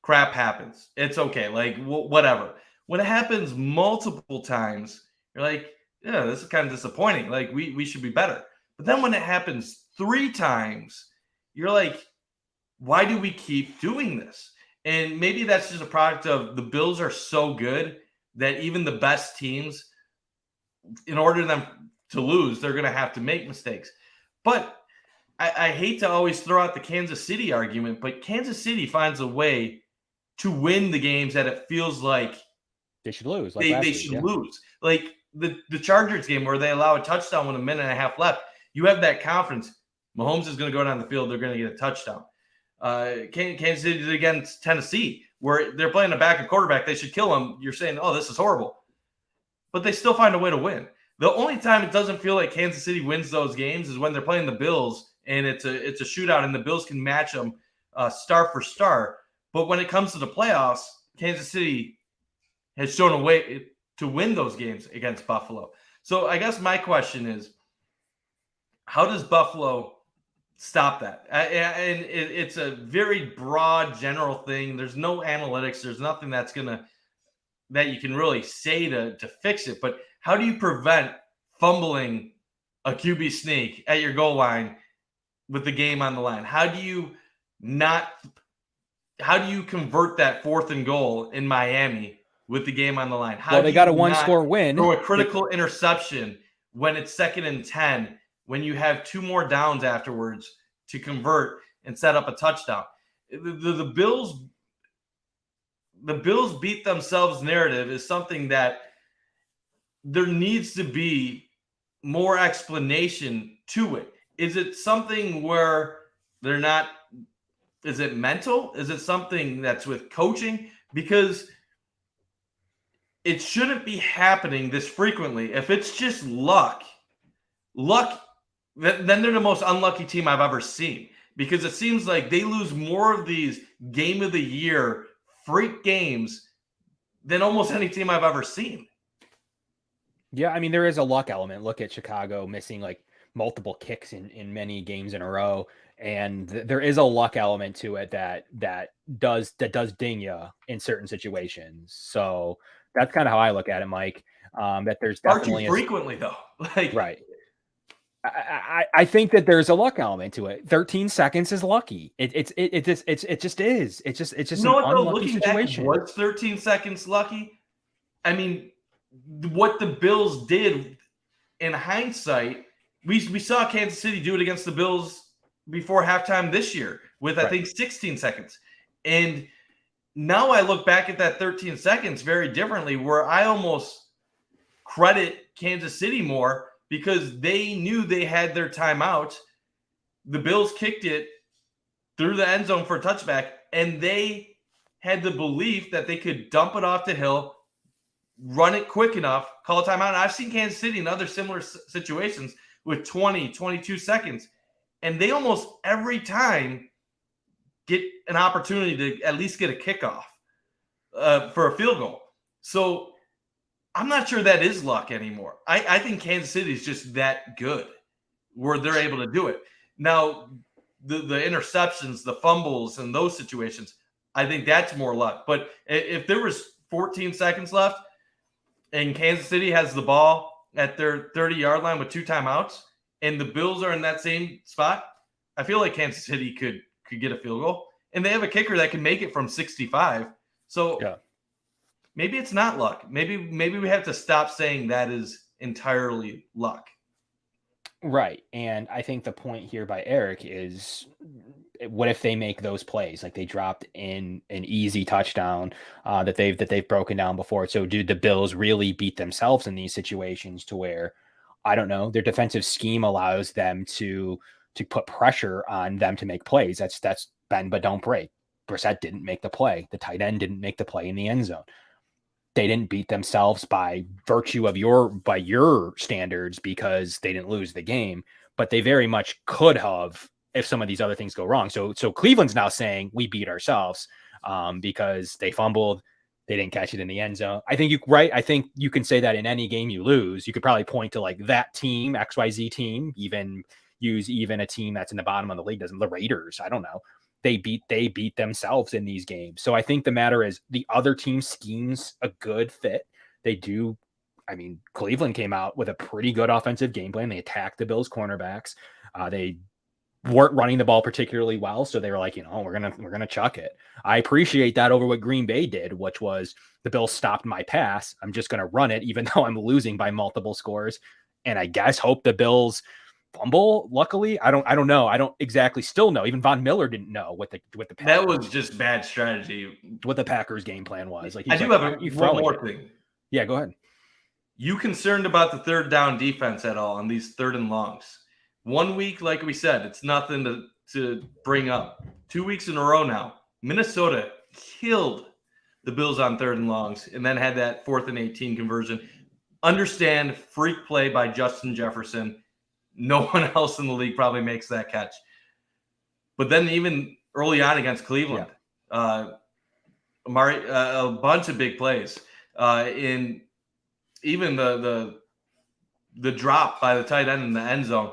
crap happens. It's okay, like whatever. When it happens multiple times, you're like, yeah, this is kind of disappointing. Like, we should be better. But then when it happens 3 times, you're like, why do we keep doing this? And maybe that's just a product of the Bills are so good that even the best teams, in order for them to lose, they're going to have to make mistakes. But I hate to always throw out the Kansas City argument, but Kansas City finds a way to win the games that it feels like They should lose. Like they should lose. Like the Chargers game where they allow a touchdown with a minute and a half left. You have that confidence. Mahomes is going to go down the field. They're going to get a touchdown. Kansas City did against Tennessee where they're playing a backup quarterback. They should kill him. You're saying, oh, this is horrible. But they still find a way to win. The only time it doesn't feel like Kansas City wins those games is when they're playing the Bills and it's a shootout and the Bills can match them star for star. But when it comes to the playoffs, Kansas City has shown a way to win those games against Buffalo. So I guess my question is, how does Buffalo stop that? And it's a very broad, general thing. There's no analytics. There's nothing that you can really say to fix it. But how do you prevent fumbling a QB sneak at your goal line with the game on the line? How do you convert that 4th and goal in Miami with the game on the line? Well, they got a 1-score win. Throw a critical interception when it's 2nd and 10, when you have 2 more downs afterwards to convert and set up a touchdown. The Bills beat themselves narrative is something that there needs to be more explanation to it. Is it something where they're not? Is it mental? Is it something that's with coaching? Because it shouldn't be happening this frequently. If it's just luck, then they're the most unlucky team I've ever seen, because it seems like they lose more of these game of the year freak games than almost any team I've ever seen. Yeah, I mean, there is a luck element. Look at Chicago missing like multiple kicks in many games in a row. And there is a luck element to it that does ding you in certain situations. So that's kind of how I look at it, Mike. That there's definitely frequently though, like right. I think that there's a luck element to it. 13 seconds is lucky. It just is. It's just an unlucky situation. Was 13 seconds lucky? I mean, what the Bills did in hindsight, we saw Kansas City do it against the Bills before halftime this year with, I think, 16 seconds. And now I look back at that 13 seconds very differently, where I almost credit Kansas City more because they knew they had their timeout. The Bills kicked it through the end zone for a touchback, and they had the belief that they could dump it off the hill, run it quick enough, call a timeout. And I've seen Kansas City in other similar situations with 20, 22 seconds, and they almost every time get an opportunity to at least get a kickoff for a field goal. So I'm not sure that is luck anymore. I think Kansas City is just that good where they're able to do it. Now, the interceptions, the fumbles, and those situations, I think that's more luck. But if there was 14 seconds left and Kansas City has the ball at their 30-yard line with 2 timeouts and the Bills are in that same spot, I feel like Kansas City could get a field goal. And they have a kicker that can make it from 65. So maybe it's not luck. Maybe we have to stop saying that is entirely luck. Right. And I think the point here by Eric is, what if they make those plays? Like they dropped in an easy touchdown that they've broken down before. So do the Bills really beat themselves in these situations to where, I don't know, their defensive scheme allows them to put pressure on them to make plays? That's bend but don't break. Brissett didn't make the play. The tight end didn't make the play in the end zone. They didn't beat themselves by virtue of your standards because they didn't lose the game, but they very much could have if some of these other things go wrong. So Cleveland's now saying we beat ourselves because they fumbled, they didn't catch it in the end zone. I think I think you can say that in any game you lose. You could probably point to like that team, XYZ team, even use a team that's in the bottom of the league, the Raiders. I don't know. They beat themselves in these games. So I think the matter is the other team schemes a good fit. They do. I mean, Cleveland came out with a pretty good offensive game plan. They attacked the Bills cornerbacks. They weren't running the ball particularly well. So they were like, we're gonna chuck it. I appreciate that over what Green Bay did, which was the Bills stopped my pass. I'm just gonna run it, even though I'm losing by multiple scores. And I guess hope the Bills fumble. Luckily, I don't know. I don't exactly still know. Even Von Miller didn't know what the Packers, that was just bad strategy. What the Packers game plan was. Like, I do have one more thing. Yeah, go ahead. You concerned about the third down defense at all on these third and longs? 1 week, like we said, it's nothing to bring up. 2 weeks in a row now, Minnesota killed the Bills on third and longs and then had that 4th and 18 conversion. Understand, freak play by Justin Jefferson. No one else in the league probably makes that catch. But then even early on against Cleveland, a bunch of big plays. In even the drop by the tight end in the end zone.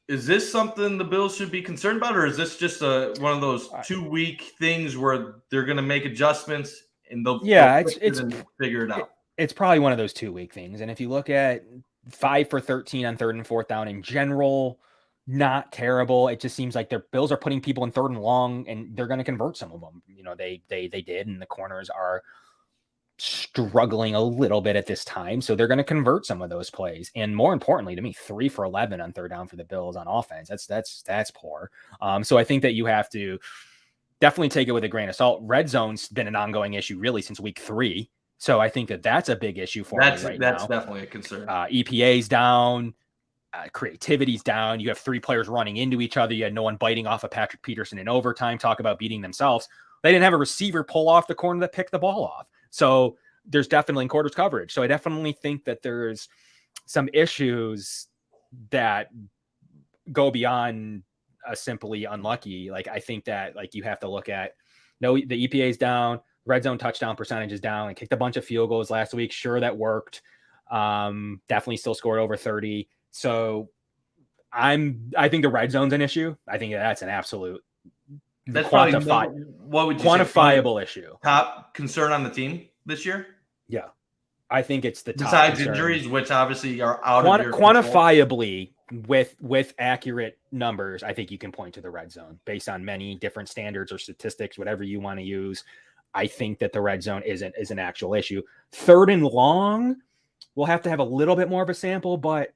Is this something the Bills should be concerned about, or is this just one of those 2 week things where they're going to make adjustments and they'll figure it out? It's probably one of those 2 week things. And if you look at 5 for 13 on 3rd and 4th down in general, not terrible. It just seems like their Bills are putting people in 3rd and long, and they're going to convert some of them. They did, and the corners are struggling a little bit at this time, so they're going to convert some of those plays. And more importantly to me, 3 for 11 on 3rd down for the Bills on offense. That's poor. So I think that you have to definitely take it with a grain of salt. Red zone's been an ongoing issue really since week 3. So I think that that's a big issue for me right now. That's definitely a concern. EPA's down, creativity's down. You have 3 players running into each other. You had no one biting off of Patrick Peterson in overtime. Talk about beating themselves. They didn't have a receiver pull off the corner that picked the ball off. So there's definitely in quarters coverage. So I definitely think that there's some issues that go beyond simply unlucky. Like, I think that you have to look at, the EPA is down, red zone touchdown percentage is down, and kicked a bunch of field goals last week. Sure, that worked. Definitely still scored over 30. So I think the red zone's an issue. I think that's an absolute quantifiable issue. Top concern on the team this year? Yeah. I think it's the top besides concern. Injuries, which obviously are out of your quantifiably with accurate numbers. I think you can point to the red zone based on many different standards or statistics, whatever you want to use. I think that the red zone is an actual issue. 3rd and long, we'll have to have a little bit more of a sample, but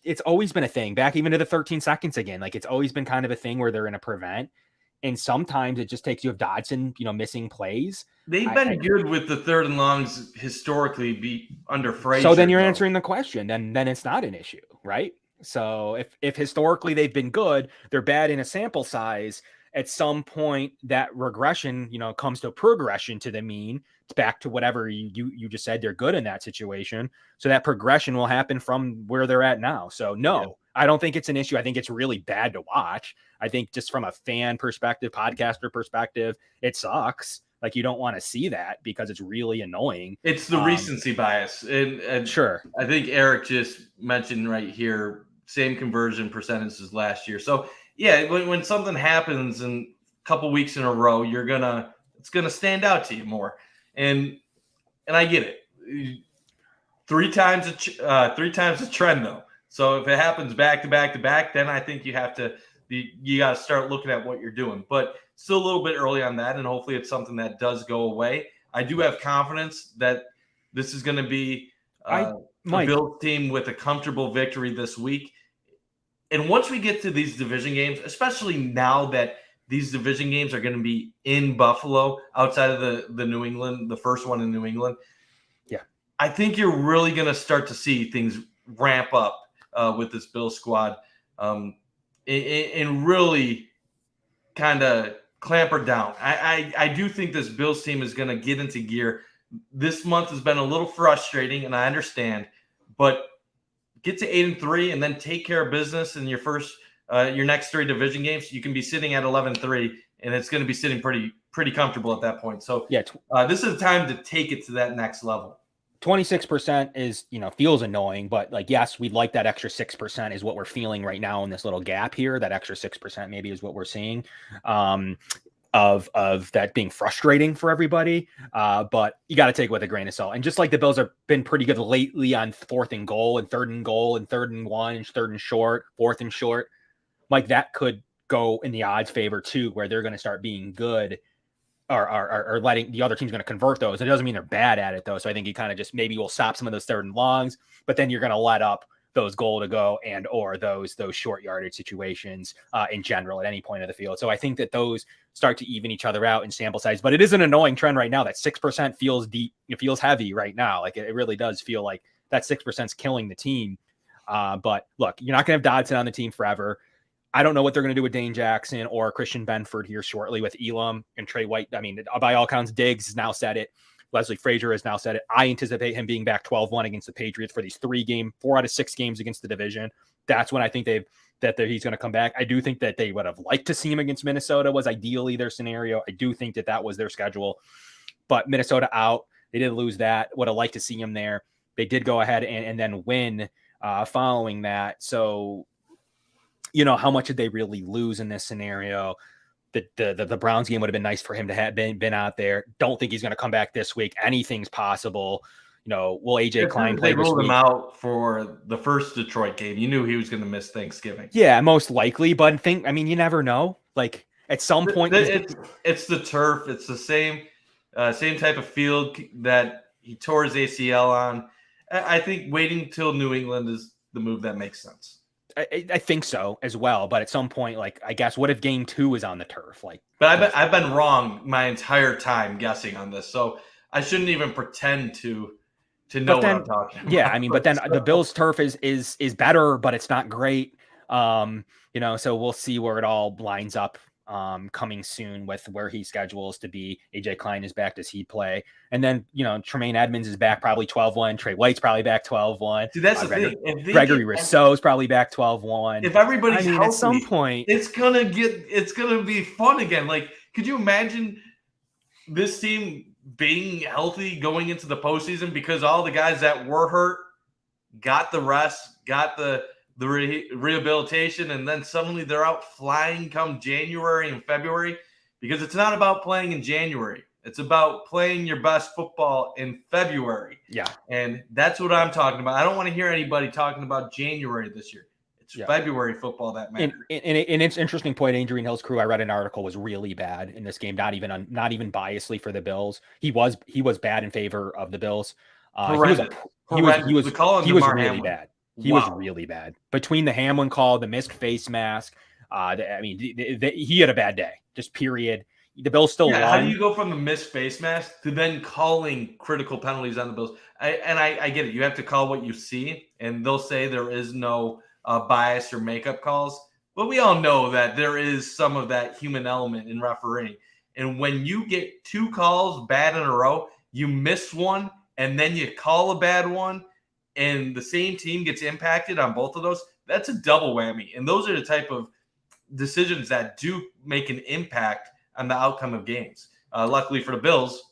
it's always been a thing back even to the 13 seconds again. Like, it's always been kind of a thing where they're in a prevent. And sometimes it just takes you of Dodson, missing plays. They've been good with the 3rd and longs historically be under Frazier. So then you're answering the question. Then it's not an issue, right? So if historically they've been good, they're bad in a sample size. At some point, that regression, comes to progression to the mean. It's back to whatever you just said. They're good in that situation. So that progression will happen from where they're at now. So no, I don't think it's an issue. I think it's really bad to watch. I think just from a fan perspective, podcaster perspective, it sucks. Like, you don't want to see that because it's really annoying. It's the recency bias. And sure. I think Eric just mentioned right here, same conversion percentages last year. So yeah, when something happens in a couple weeks in a row, it's gonna stand out to you more. And I get it. 3 times a trend though. So if it happens back to back to back, then I think you got to start looking at what you're doing. But still a little bit early on that, and hopefully it's something that does go away. I do have confidence that this is going to be a Bills team with a comfortable victory this week. And once we get to these division games, especially now that these division games are going to be in Buffalo outside of the New England, the first one in New England. Yeah. I think you're really going to start to see things ramp up with this Bills squad and really kind of clamper down. I do think this Bills team is going to get into gear. This month has been a little frustrating, and I understand, but get to 8-3 and then take care of business in your next 3 division games. You can be sitting at 11-3, and it's going to be sitting pretty comfortable at that point. So yeah, this is the time to take it to that next level. 26% is, feels annoying, but yes, we'd like that extra 6% is what we're feeling right now in this little gap here. That extra 6% maybe is what we're seeing. of that being frustrating for everybody. But you got to take it with a grain of salt. And just like the Bills have been pretty good lately on 4th and goal and 3rd and goal and 3rd and 1 and 3rd and short, 4th and short, like that could go in the odds favor too, where they're going to start being good or letting the other team's going to convert those. It doesn't mean they're bad at it though. So I think you kind of just maybe will stop some of those 3rd and longs, but then you're going to let up those goal to go and or those short yardage situations in general at any point of the field. So I think that those start to even each other out in sample size, but it is an annoying trend right now that 6% feels deep. It feels heavy right now. Like it really does feel like that 6% is killing the team. But look, you're not going to have Dodson on the team forever. I don't know what they're going to do with Dane Jackson or Christian Benford here shortly with Elam and Trey White. I mean, by all accounts, Diggs has now said it. Leslie Frazier has now said it. I anticipate him being back 12-1 against the Patriots for these 4 out of 6 games against the division. That's when I think he's going to come back. I do think that they would have liked to see him against Minnesota was ideally their scenario. I do think that was their schedule, but Minnesota out. They did lose that. Would have liked to see him there. They did go ahead and then win following that. So, how much did they really lose in this scenario? The Browns game would have been nice for him to have been out there. Don't think he's going to come back this week. Anything's possible. Will AJ Klein play this week? They ruled him out for the first Detroit game. You knew he was going to miss Thanksgiving. Yeah, most likely. But you never know. Like at some point, it's the turf. It's the same type of field that he tore his ACL on. I think waiting till New England is the move that makes sense. I think so as well, but at some point, like I guess, what if game 2 is on the turf? But I've been wrong my entire time guessing on this, so I shouldn't even pretend to know what I'm talking about. Yeah, but then the Bills' turf is better, but it's not great. So we'll see where it all lines up. Coming soon with where he schedules to be. AJ Klein is back. Does he play? And then, Tremaine Edmonds is back probably 12-1. Trey White's probably back 12-1. See, that's the thing. Gregory Rousseau's probably back 12-1. If everybody's healthy, at some point, it's going to be fun again. Like, could you imagine this team being healthy going into the postseason because all the guys that were hurt got the rest, got the rehabilitation, and then suddenly they're out flying come January and February, because it's not about playing in January. It's about playing your best football in February. Yeah. And that's what I'm talking about. I don't want to hear anybody talking about January this year. It's February football that matters. And it's interesting point. Adrian Hill's crew, I read an article, was really bad in this game. Not even biasly for the Bills. He was bad in favor of the Bills. He was really bad. He was really bad. Between the Hamlin call, the missed face mask, he had a bad day. Just period. The Bills still won. How do you go from the missed face mask to then calling critical penalties on the Bills? I get it. You have to call what you see, and they'll say there is no bias or makeup calls. But we all know that there is some of that human element in refereeing. And when you get 2 calls bad in a row, you miss one, and then you call a bad one, and the same team gets impacted on both of those, that's a double whammy. And those are the type of decisions that do make an impact on the outcome of games. Luckily for the Bills,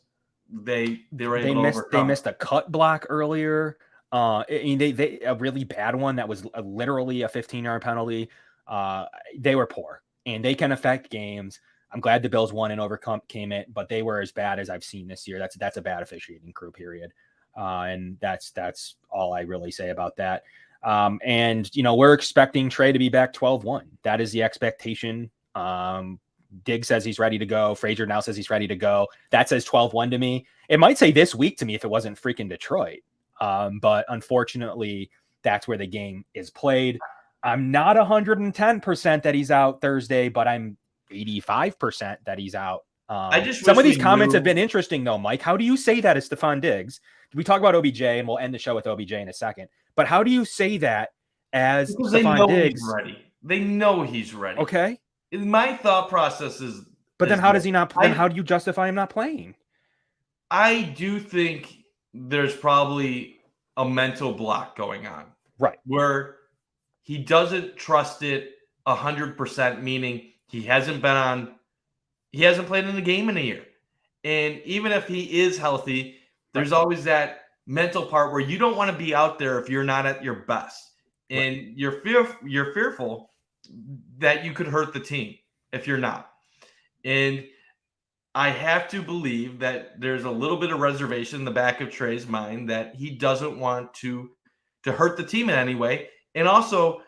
they were able to overcome. They missed a cut block earlier. They a really bad one that was literally a 15-yard penalty. They were poor, and they can affect games. I'm glad the Bills won and overcame it, but they were as bad as I've seen this year. That's a bad officiating crew, period. And that's all I really say about that. We're expecting Trey to be back 12-1. That is the expectation. Diggs says he's ready to go. Frazier now says he's ready to go. That says 12-1 to me. It might say this week to me if it wasn't freaking Detroit. But unfortunately, that's where the game is played. I'm not 110% that he's out Thursday, but I'm 85% that he's out. Some of these comments have been interesting, though, Mike. How do you say that as Stephon Diggs? We talk about OBJ, and we'll end the show with OBJ in a second. But how do you say that as Stephon Diggs? He's ready. They know he's ready. Okay. My thought process is. But then how does he not play? How do you justify him not playing? I do think there's probably a mental block going on. Right. Where he doesn't trust it 100%, meaning he hasn't played in the game in a year. And even if he is healthy, there's always that mental part where you don't want to be out there if you're not at your best. And you're fearful that you could hurt the team if you're not. And I have to believe that there's a little bit of reservation in the back of Trey's mind that he doesn't want to hurt the team in any way. And also,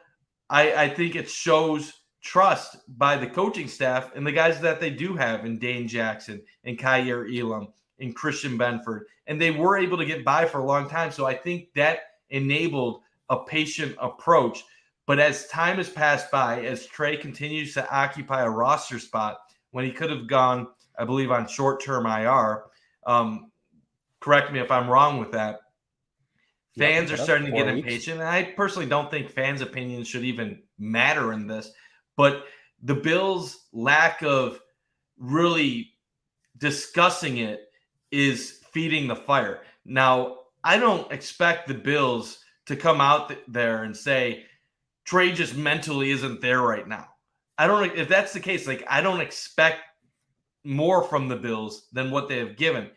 I think it shows trust by the coaching staff and the guys that they do have in Dane Jackson and Kyer Elam and Christian Benford. And they were able to get by for a long time. So I think that enabled a patient approach. But as time has passed by, as Trey continues to occupy a roster spot when he could have gone, I believe, on short-term IR, correct me if I'm wrong with that, fans are starting to get impatient. And I personally don't think fans' opinions should even matter in this. But the Bills' lack of really discussing it is feeding the fire. Now, I don't expect the Bills to come out there and say, Trey just mentally isn't there right now. I don't, if that's the case, like, I don't expect more from the Bills than what they have given.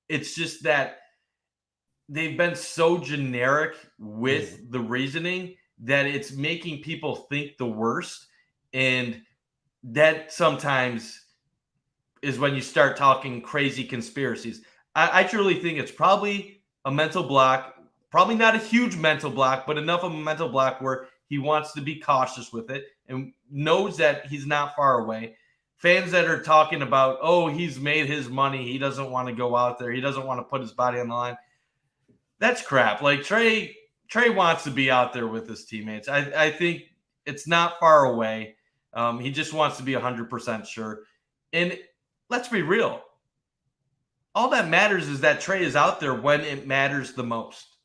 It's just that they've been so generic with the reasoning that it's making people think the worst. And that sometimes is when you start talking crazy conspiracies. I truly think it's probably a mental block, probably not a huge mental block, but enough of a mental block where he wants to be cautious with it and knows that he's not far away. Fans that are talking about, oh, he's made his money, he doesn't want to go out there, he doesn't want to put his body on the line. That's crap. Like, Trey wants to be out there with his teammates. I think it's not far away. He just wants to be 100% sure. And let's be real. All that matters is that Trey is out there when it matters the most.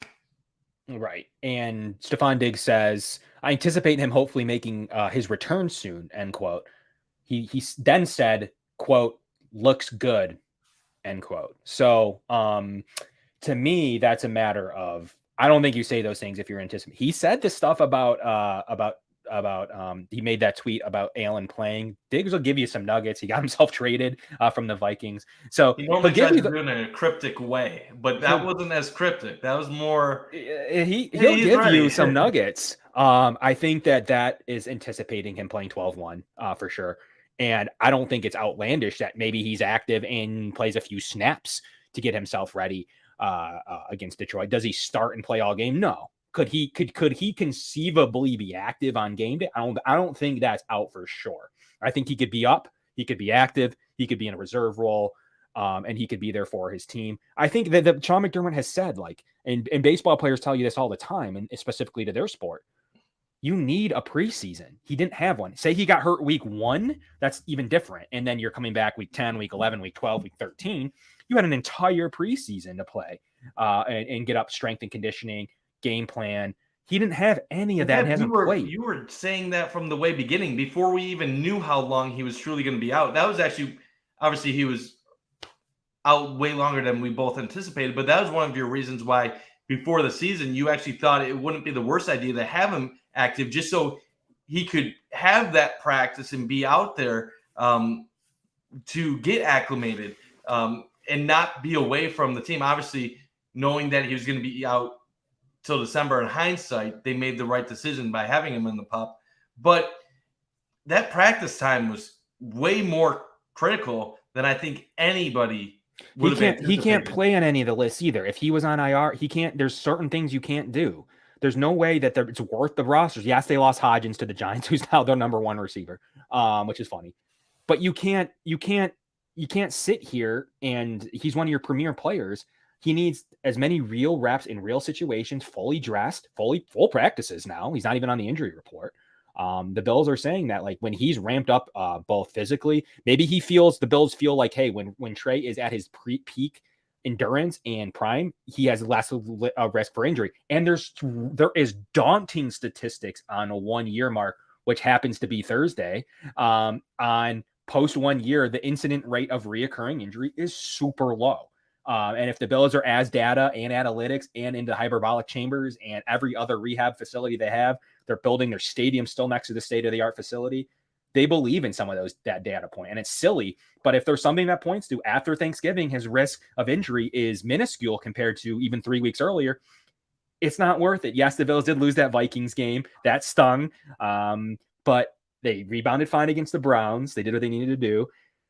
Right. And Stephon Diggs says, I anticipate him hopefully making his return soon, end quote. He then said, quote, looks good, end quote. So to me, that's a matter of, I don't think you say those things if you're anticipating. He said this stuff about he made that tweet about Allen playing. Diggs will give you some nuggets. He got himself traded from the Vikings. So he normally tries to do it in a cryptic way, but that wasn't as cryptic. That was more. He'll give you some nuggets. I think that is anticipating him playing 12-1 for sure. And I don't think it's outlandish that maybe he's active and plays a few snaps to get himself ready against Detroit. Does he start and play all game? No. Could he conceivably be active on game day? I don't think that's out for sure. I think he could be up, he could be active, he could be in a reserve role, and he could be there for his team. I think that Sean McDermott has said, like, and baseball players tell you this all the time, and specifically to their sport, you need a preseason. He didn't have one. Say he got hurt week 1, that's even different. And then you're coming back week 10, week 11, week 12, week 13. You had an entire preseason to play and get up strength and conditioning, game plan. He didn't have any of that. Hasn't played. You were saying that from the way beginning, before we even knew how long he was truly going to be out. That was actually, obviously, he was out way longer than we both anticipated. But that was one of your reasons why before the season you actually thought it wouldn't be the worst idea to have him active, just so he could have that practice and be out there to get acclimated and not be away from the team. Obviously, knowing that he was going to be out till December, in hindsight, they made the right decision by having him in the pup. But that practice time was way more critical than I think anybody would have anticipated. He can't play on any of the lists either. If he was on IR, he can't. There's certain things you can't do. There's no way that it's worth the rosters. Yes, they lost Hodgins to the Giants, who's now their number 1 receiver, which is funny. But you can't sit here, and he's one of your premier players. He needs as many real reps in real situations, fully dressed, full practices now. He's not even on the injury report. The Bills are saying that, like, when he's ramped up both physically, maybe the Bills feel like, hey, when Trey is at his peak endurance and prime, he has less risk for injury. And there is daunting statistics on a 1-year mark, which happens to be Thursday. On post 1 year, the incident rate of reoccurring injury is super low. And if the Bills are as data and analytics and into hyperbolic chambers and every other rehab facility they have, they're building their stadium still next to the state-of-the-art facility. They believe in some of that data point. And it's silly, but if there's something that points to after Thanksgiving, his risk of injury is minuscule compared to even 3 weeks earlier, it's not worth it. Yes, the Bills did lose that Vikings game. That stung. But they rebounded fine against the Browns. They did what they needed to do.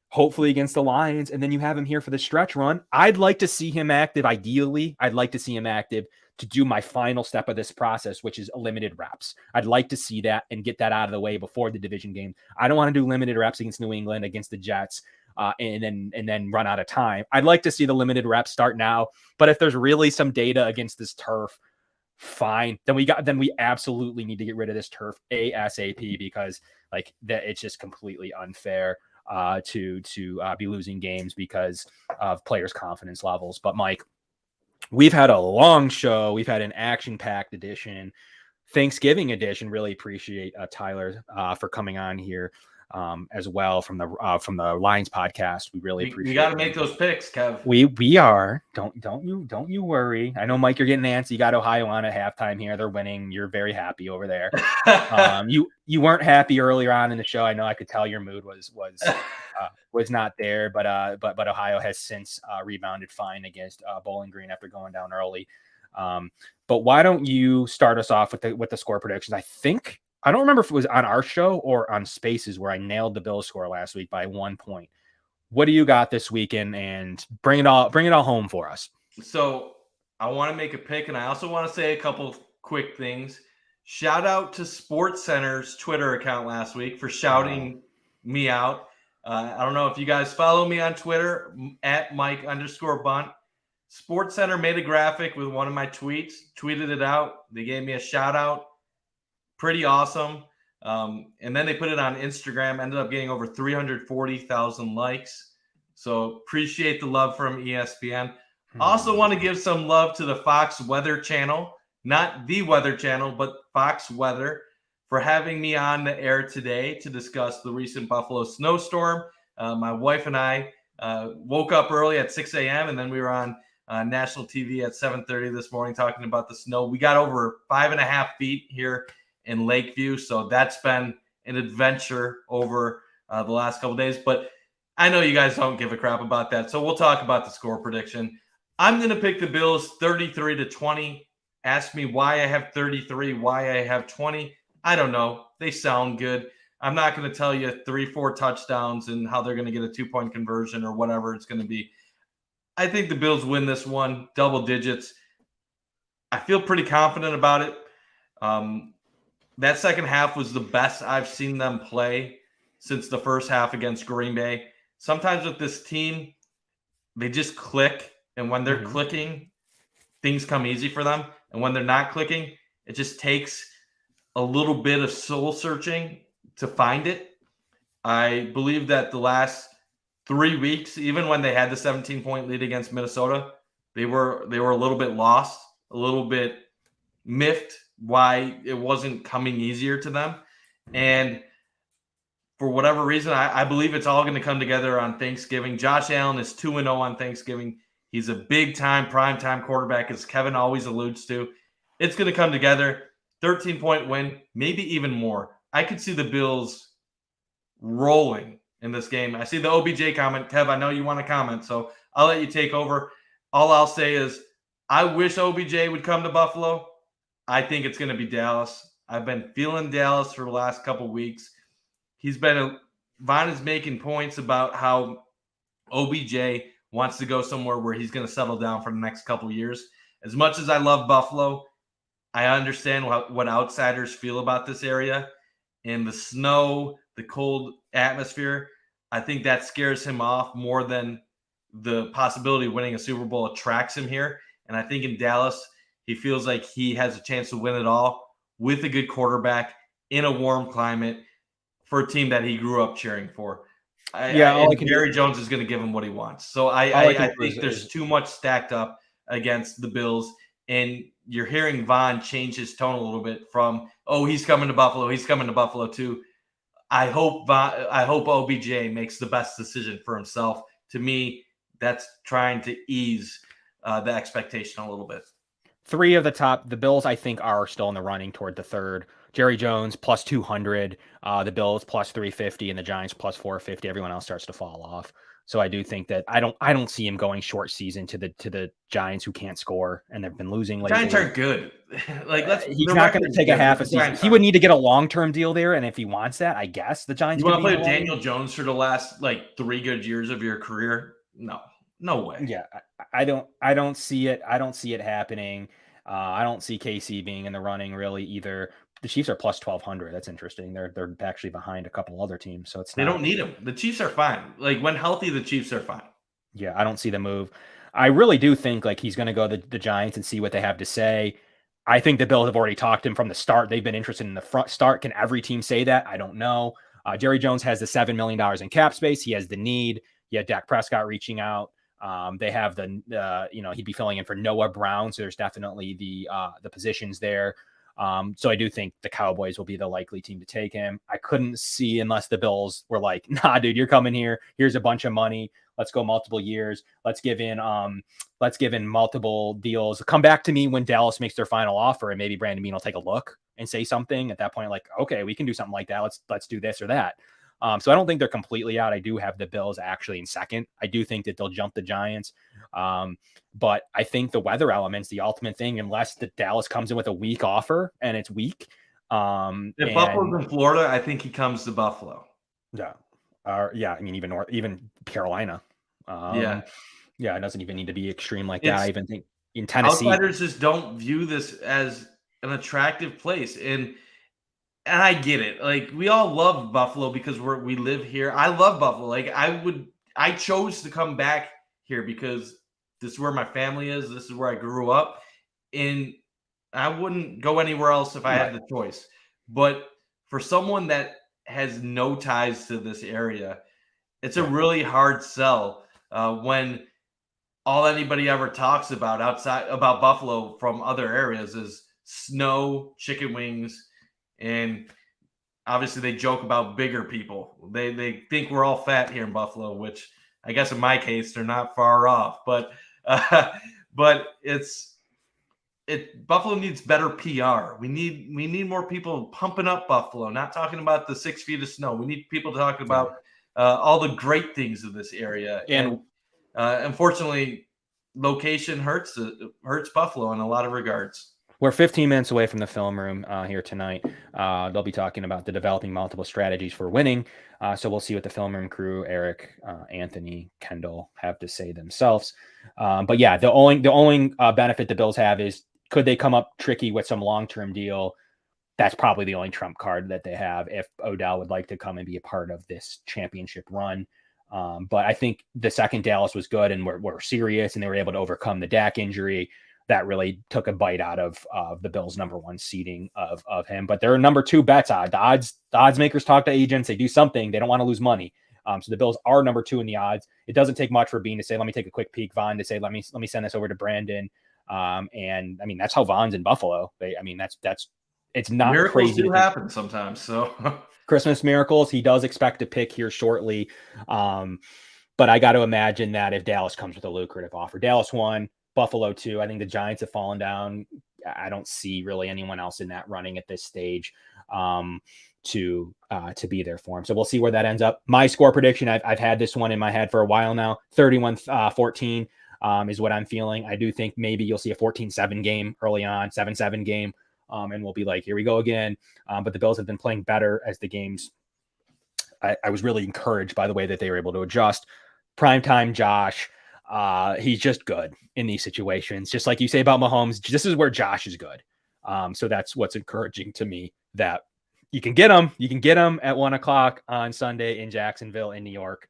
hopefully against the Lions, and then you have him here for the stretch run. I'd like to see him active. Ideally, I'd like to see him active to do my final step of this process, which is limited reps. I'd like to see that and get that out of the way before the division game. I don't want to do limited reps against New England, against the Jets, and then run out of time. I'd like to see the limited reps start now. But if there's really some data against this turf, fine. Then we absolutely need to get rid of this turf ASAP, because like that it's just completely unfair to be losing games because of players' confidence levels. But Mike, we've had a long show. We've had an action-packed edition, Thanksgiving edition. Really appreciate Tyler for coming on here as well from the Lions podcast. We really appreciate. You got to make those picks, Kev. We are. Don't you worry. I know, Mike, you're getting antsy. You got Ohio on at halftime here. They're winning. You're very happy over there. You weren't happy earlier on in the show. I know. I could tell your mood was not there. But Ohio has since rebounded fine against Bowling Green after going down early. But why don't you start us off with the score predictions? I don't remember if it was on our show or on Spaces where I nailed the Bills score last week by 1 point. What do you got this weekend? And bring it all home for us. So I want to make a pick, and I also want to say a couple quick things. Shout out to SportsCenter's Twitter account last week for shouting me out. I don't know if you guys follow me on Twitter at Mike_Bunt. SportsCenter made a graphic with one of my tweets, tweeted it out. They gave me a shout out. Pretty awesome. And then they put it on Instagram, ended up getting over 340,000 likes. So appreciate the love from ESPN. Also want to give some love to the Fox Weather Channel, not the Weather Channel, but Fox Weather, for having me on the air today to discuss the recent Buffalo snowstorm. My wife and I woke up early at 6 a.m. and then we were on national TV at 7:30 this morning talking about the snow. We got over 5.5 feet here in Lakeview. So that's been an adventure over the last couple of days. But I know you guys don't give a crap about that. So we'll talk about the score prediction. I'm going to pick the Bills 33-20. Ask me why I have 33, why I have 20. I don't know. They sound good. I'm not going to tell you 3-4 touchdowns and how they're going to get a 2-point conversion or whatever it's going to be. I think the Bills win this one, double digits. I feel pretty confident about it. That second half was the best I've seen them play since the first half against Green Bay. Sometimes with this team, they just click. And when they're clicking, things come easy for them. And when they're not clicking, it just takes a little bit of soul searching to find it. I believe that the last 3 weeks, even when they had the 17-point lead against Minnesota, they were a little bit lost, a little bit miffed why it wasn't coming easier to them. And for whatever reason, I believe it's all going to come together on Thanksgiving. Josh Allen is 2-0 on Thanksgiving. He's a big-time, prime-time quarterback, as Kevin always alludes to. It's going to come together. 13-point win, maybe even more. I could see the Bills rolling in this game. I see the OBJ comment. Kev, I know you want to comment, so I'll let you take over. All I'll say is I wish OBJ would come to Buffalo. I think it's going to be Dallas. I've been feeling Dallas for the last couple of weeks. Von is making points about how OBJ wants to go somewhere where he's going to settle down for the next couple of years. As much as I love Buffalo, I understand what outsiders feel about this area. And the snow, the cold atmosphere, I think that scares him off more than the possibility of winning a Super Bowl attracts him here. And I think in Dallas, he feels like he has a chance to win it all with a good quarterback in a warm climate for a team that he grew up cheering for. Jerry Jones is going to give him what he wants. So I think there's too much stacked up against the Bills. And you're hearing Von change his tone a little bit from, he's coming to Buffalo. He's coming to Buffalo too. I hope OBJ makes the best decision for himself. To me, that's trying to ease the expectation a little bit. Three of the Bills, I think, are still in the running toward the third. Jerry Jones plus 200, the Bills plus 350, and the Giants plus 450. Everyone else starts to fall off. So I do think that I don't see him going short season to the Giants who can't score and they've been losing lately. Giants aren't good. He's not going to take a half a season. He would need to get a long-term deal there, and if he wants that, I guess the Giants. You want to play with Daniel Jones for the last 3 good years of your career? No way. Yeah, I don't see it. I don't see it happening. I don't see KC being in the running really either. The Chiefs are plus 1,200. That's interesting. They're actually behind a couple other teams, so they don't need them. The Chiefs are fine. When healthy, the Chiefs are fine. Yeah, I don't see the move. I really do think he's going to go the Giants and see what they have to say. I think the Bills have already talked to him from the start. They've been interested in the front start. Can every team say that? I don't know. Jerry Jones has the $7 million in cap space. He has the need. Yeah, Dak Prescott reaching out. They have he'd be filling in for Noah Brown. So there's definitely the positions there. So I do think the Cowboys will be the likely team to take him. I couldn't see unless the Bills were like, nah, dude, you're coming here. Here's a bunch of money. Let's go multiple years. Let's give in multiple deals. Come back to me when Dallas makes their final offer, and maybe Brandon Beane will take a look and say something at that point, like, okay, we can do something like that. Let's do this or that. So I don't think they're completely out. I do have the Bills actually in second. I do think that they'll jump the Giants. But I think the weather element's the ultimate thing, unless the Dallas comes in with a weak offer and it's weak. If Buffalo's in Florida, I think he comes to Buffalo. Yeah. I mean, even Carolina. Yeah, it doesn't even need to be extreme like that. I even think in Tennessee, outsiders just don't view this as an attractive place, and I get it. We all love Buffalo because we live here. I love Buffalo. I chose to come back here because this is where my family is. This is where I grew up, and I wouldn't go anywhere else if I had the choice. But for someone that has no ties to this area, it's a really hard sell when all anybody ever talks about about Buffalo from other areas is snow, chicken wings, and obviously they joke about bigger people. They think we're all fat here in Buffalo, which I guess in my case they're not far off. But Buffalo needs better PR. We need more people pumping up Buffalo, not talking about the 6 feet of snow. We need people talking about all the great things of this area. And unfortunately, location hurts Buffalo in a lot of regards. We're 15 minutes away from the film room here tonight. They'll be talking about the developing multiple strategies for winning. So we'll see what the film room crew, Eric, Anthony, Kendall, have to say themselves. But yeah, the only benefit the Bills have is, could they come up tricky with some long-term deal? That's probably the only trump card that they have if Odell would like to come and be a part of this championship run. But I think the second Dallas was good and were serious, and they were able to overcome the Dak injury. That really took a bite out of the Bills' number one seeding of him. But they're number two bets. The odds makers talk to agents. They do something. They don't want to lose money. So the Bills are number two in the odds. It doesn't take much for Bean to say, let me take a quick peek. Vaughn to say, let me send this over to Brandon. And I mean, that's how Vaughn's in Buffalo. It's not miracles crazy. Do happen sometimes. So Christmas miracles. He does expect to pick here shortly. But I got to imagine that if Dallas comes with a lucrative offer, Dallas 1, Buffalo 2. I think the Giants have fallen down. I don't see really anyone else in that running at this stage to be there for him. So we'll see where that ends up. My score prediction, I've had this one in my head for a while now. 31-14 is what I'm feeling. I do think maybe you'll see a 14-7 game early on, 7-7 game. And we'll be like, here we go again. But the Bills have been playing better as the games. I was really encouraged by the way that they were able to adjust. Primetime Josh, he's just good in these situations. Just like you say about Mahomes, this is where Josh is good. So that's what's encouraging to me, that you can get him. You can get him at 1:00 on Sunday in Jacksonville, in New York.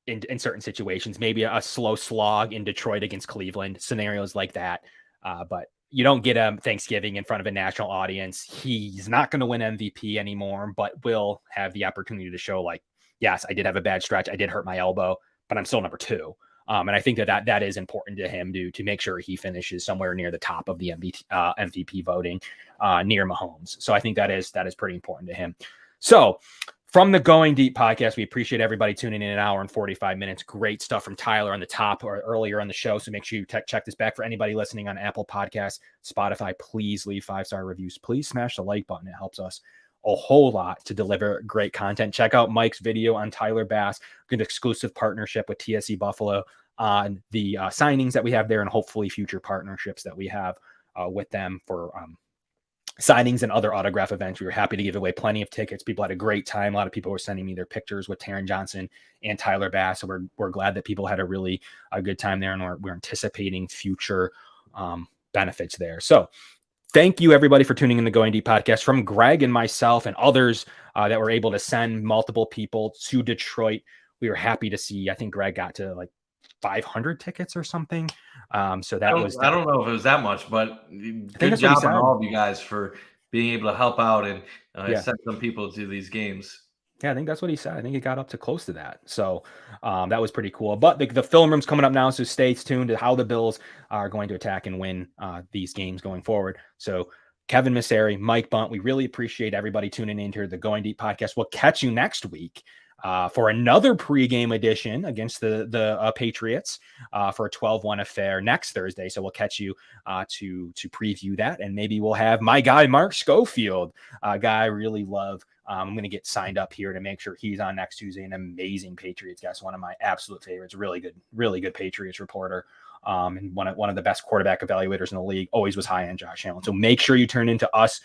In certain situations, maybe a slow slog in Detroit against Cleveland, scenarios like that. But you don't get him Thanksgiving in front of a national audience. He's not going to win MVP anymore, but will have the opportunity to show, like, yes, I did have a bad stretch. I did hurt my elbow, but I'm still number 2. And I think that is important to him to make sure he finishes somewhere near the top of the MVP voting, near Mahomes. So I think that is pretty important to him. So from the Going Deep podcast, we appreciate everybody tuning in an hour and 45 minutes. Great stuff from Tyler on the top or earlier on the show. So make sure you check this back. For anybody listening on Apple Podcasts, Spotify, please leave 5-star reviews. Please smash the like button. It helps us a whole lot to deliver great content. Check out Mike's video on Tyler Bass, an exclusive partnership with TSC Buffalo on the signings that we have there, and hopefully future partnerships that we have with them for signings and other autograph events. We were happy to give away plenty of tickets. People had a great time. A lot of people were sending me their pictures with Taron Johnson and Tyler Bass. So we're glad that people had a good time there, and we're anticipating future benefits there. So thank you everybody for tuning in the Going Deep podcast. From Greg and myself and others that were able to send multiple people to Detroit. We were happy to see, I think Greg got to like 500 tickets or something. So that I don't know if it was that much, but good job on all of you guys for being able to help out and send some people to these games. Yeah, I think that's what he said. I think it got up to close to that. So that was pretty cool. But the film room's coming up now, so stay tuned to how the Bills are going to attack and win these games going forward. So Kevin Masseri, Mike Bunt, we really appreciate everybody tuning in to the Going Deep podcast. We'll catch you next week for another pregame edition against the Patriots for a 12-1 affair next Thursday. So we'll catch you to preview that, and maybe we'll have my guy Mark Schofield, a guy I really love. I'm going to get signed up here to make sure he's on next Tuesday. An amazing Patriots guest, one of my absolute favorites. Really good Patriots reporter, and one of the best quarterback evaluators in the league. Always was high on Josh Allen. So make sure you turn into us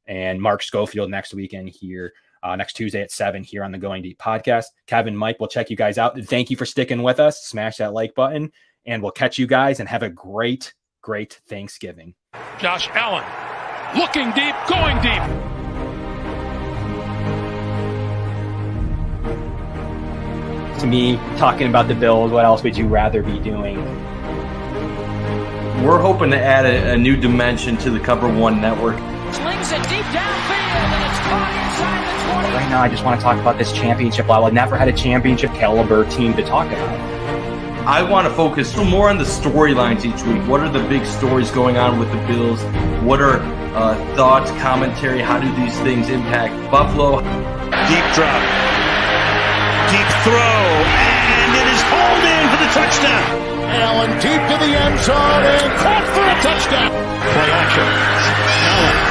and Mark Schofield next weekend here. Next Tuesday at 7 here on the Going Deep podcast. Kevin, Mike, we'll check you guys out. Thank you for sticking with us. Smash that like button, and we'll catch you guys and have a great Thanksgiving. Josh Allen looking deep, going deep. To me, talking about the Bills, what else would you rather be doing? We're hoping to add a new dimension to the Cover One network. Slings it deep downfield, and it's caught inside the 20. Right now, I just want to talk about this championship. While I've never had a championship caliber team to talk about. I want to focus more on the storylines each week. What are the big stories going on with the Bills? What are thoughts, commentary? How do these things impact Buffalo? Deep drop. Deep throw. And it is hauled in for the touchdown. Allen deep to the end zone and caught for a touchdown. Play action. Allen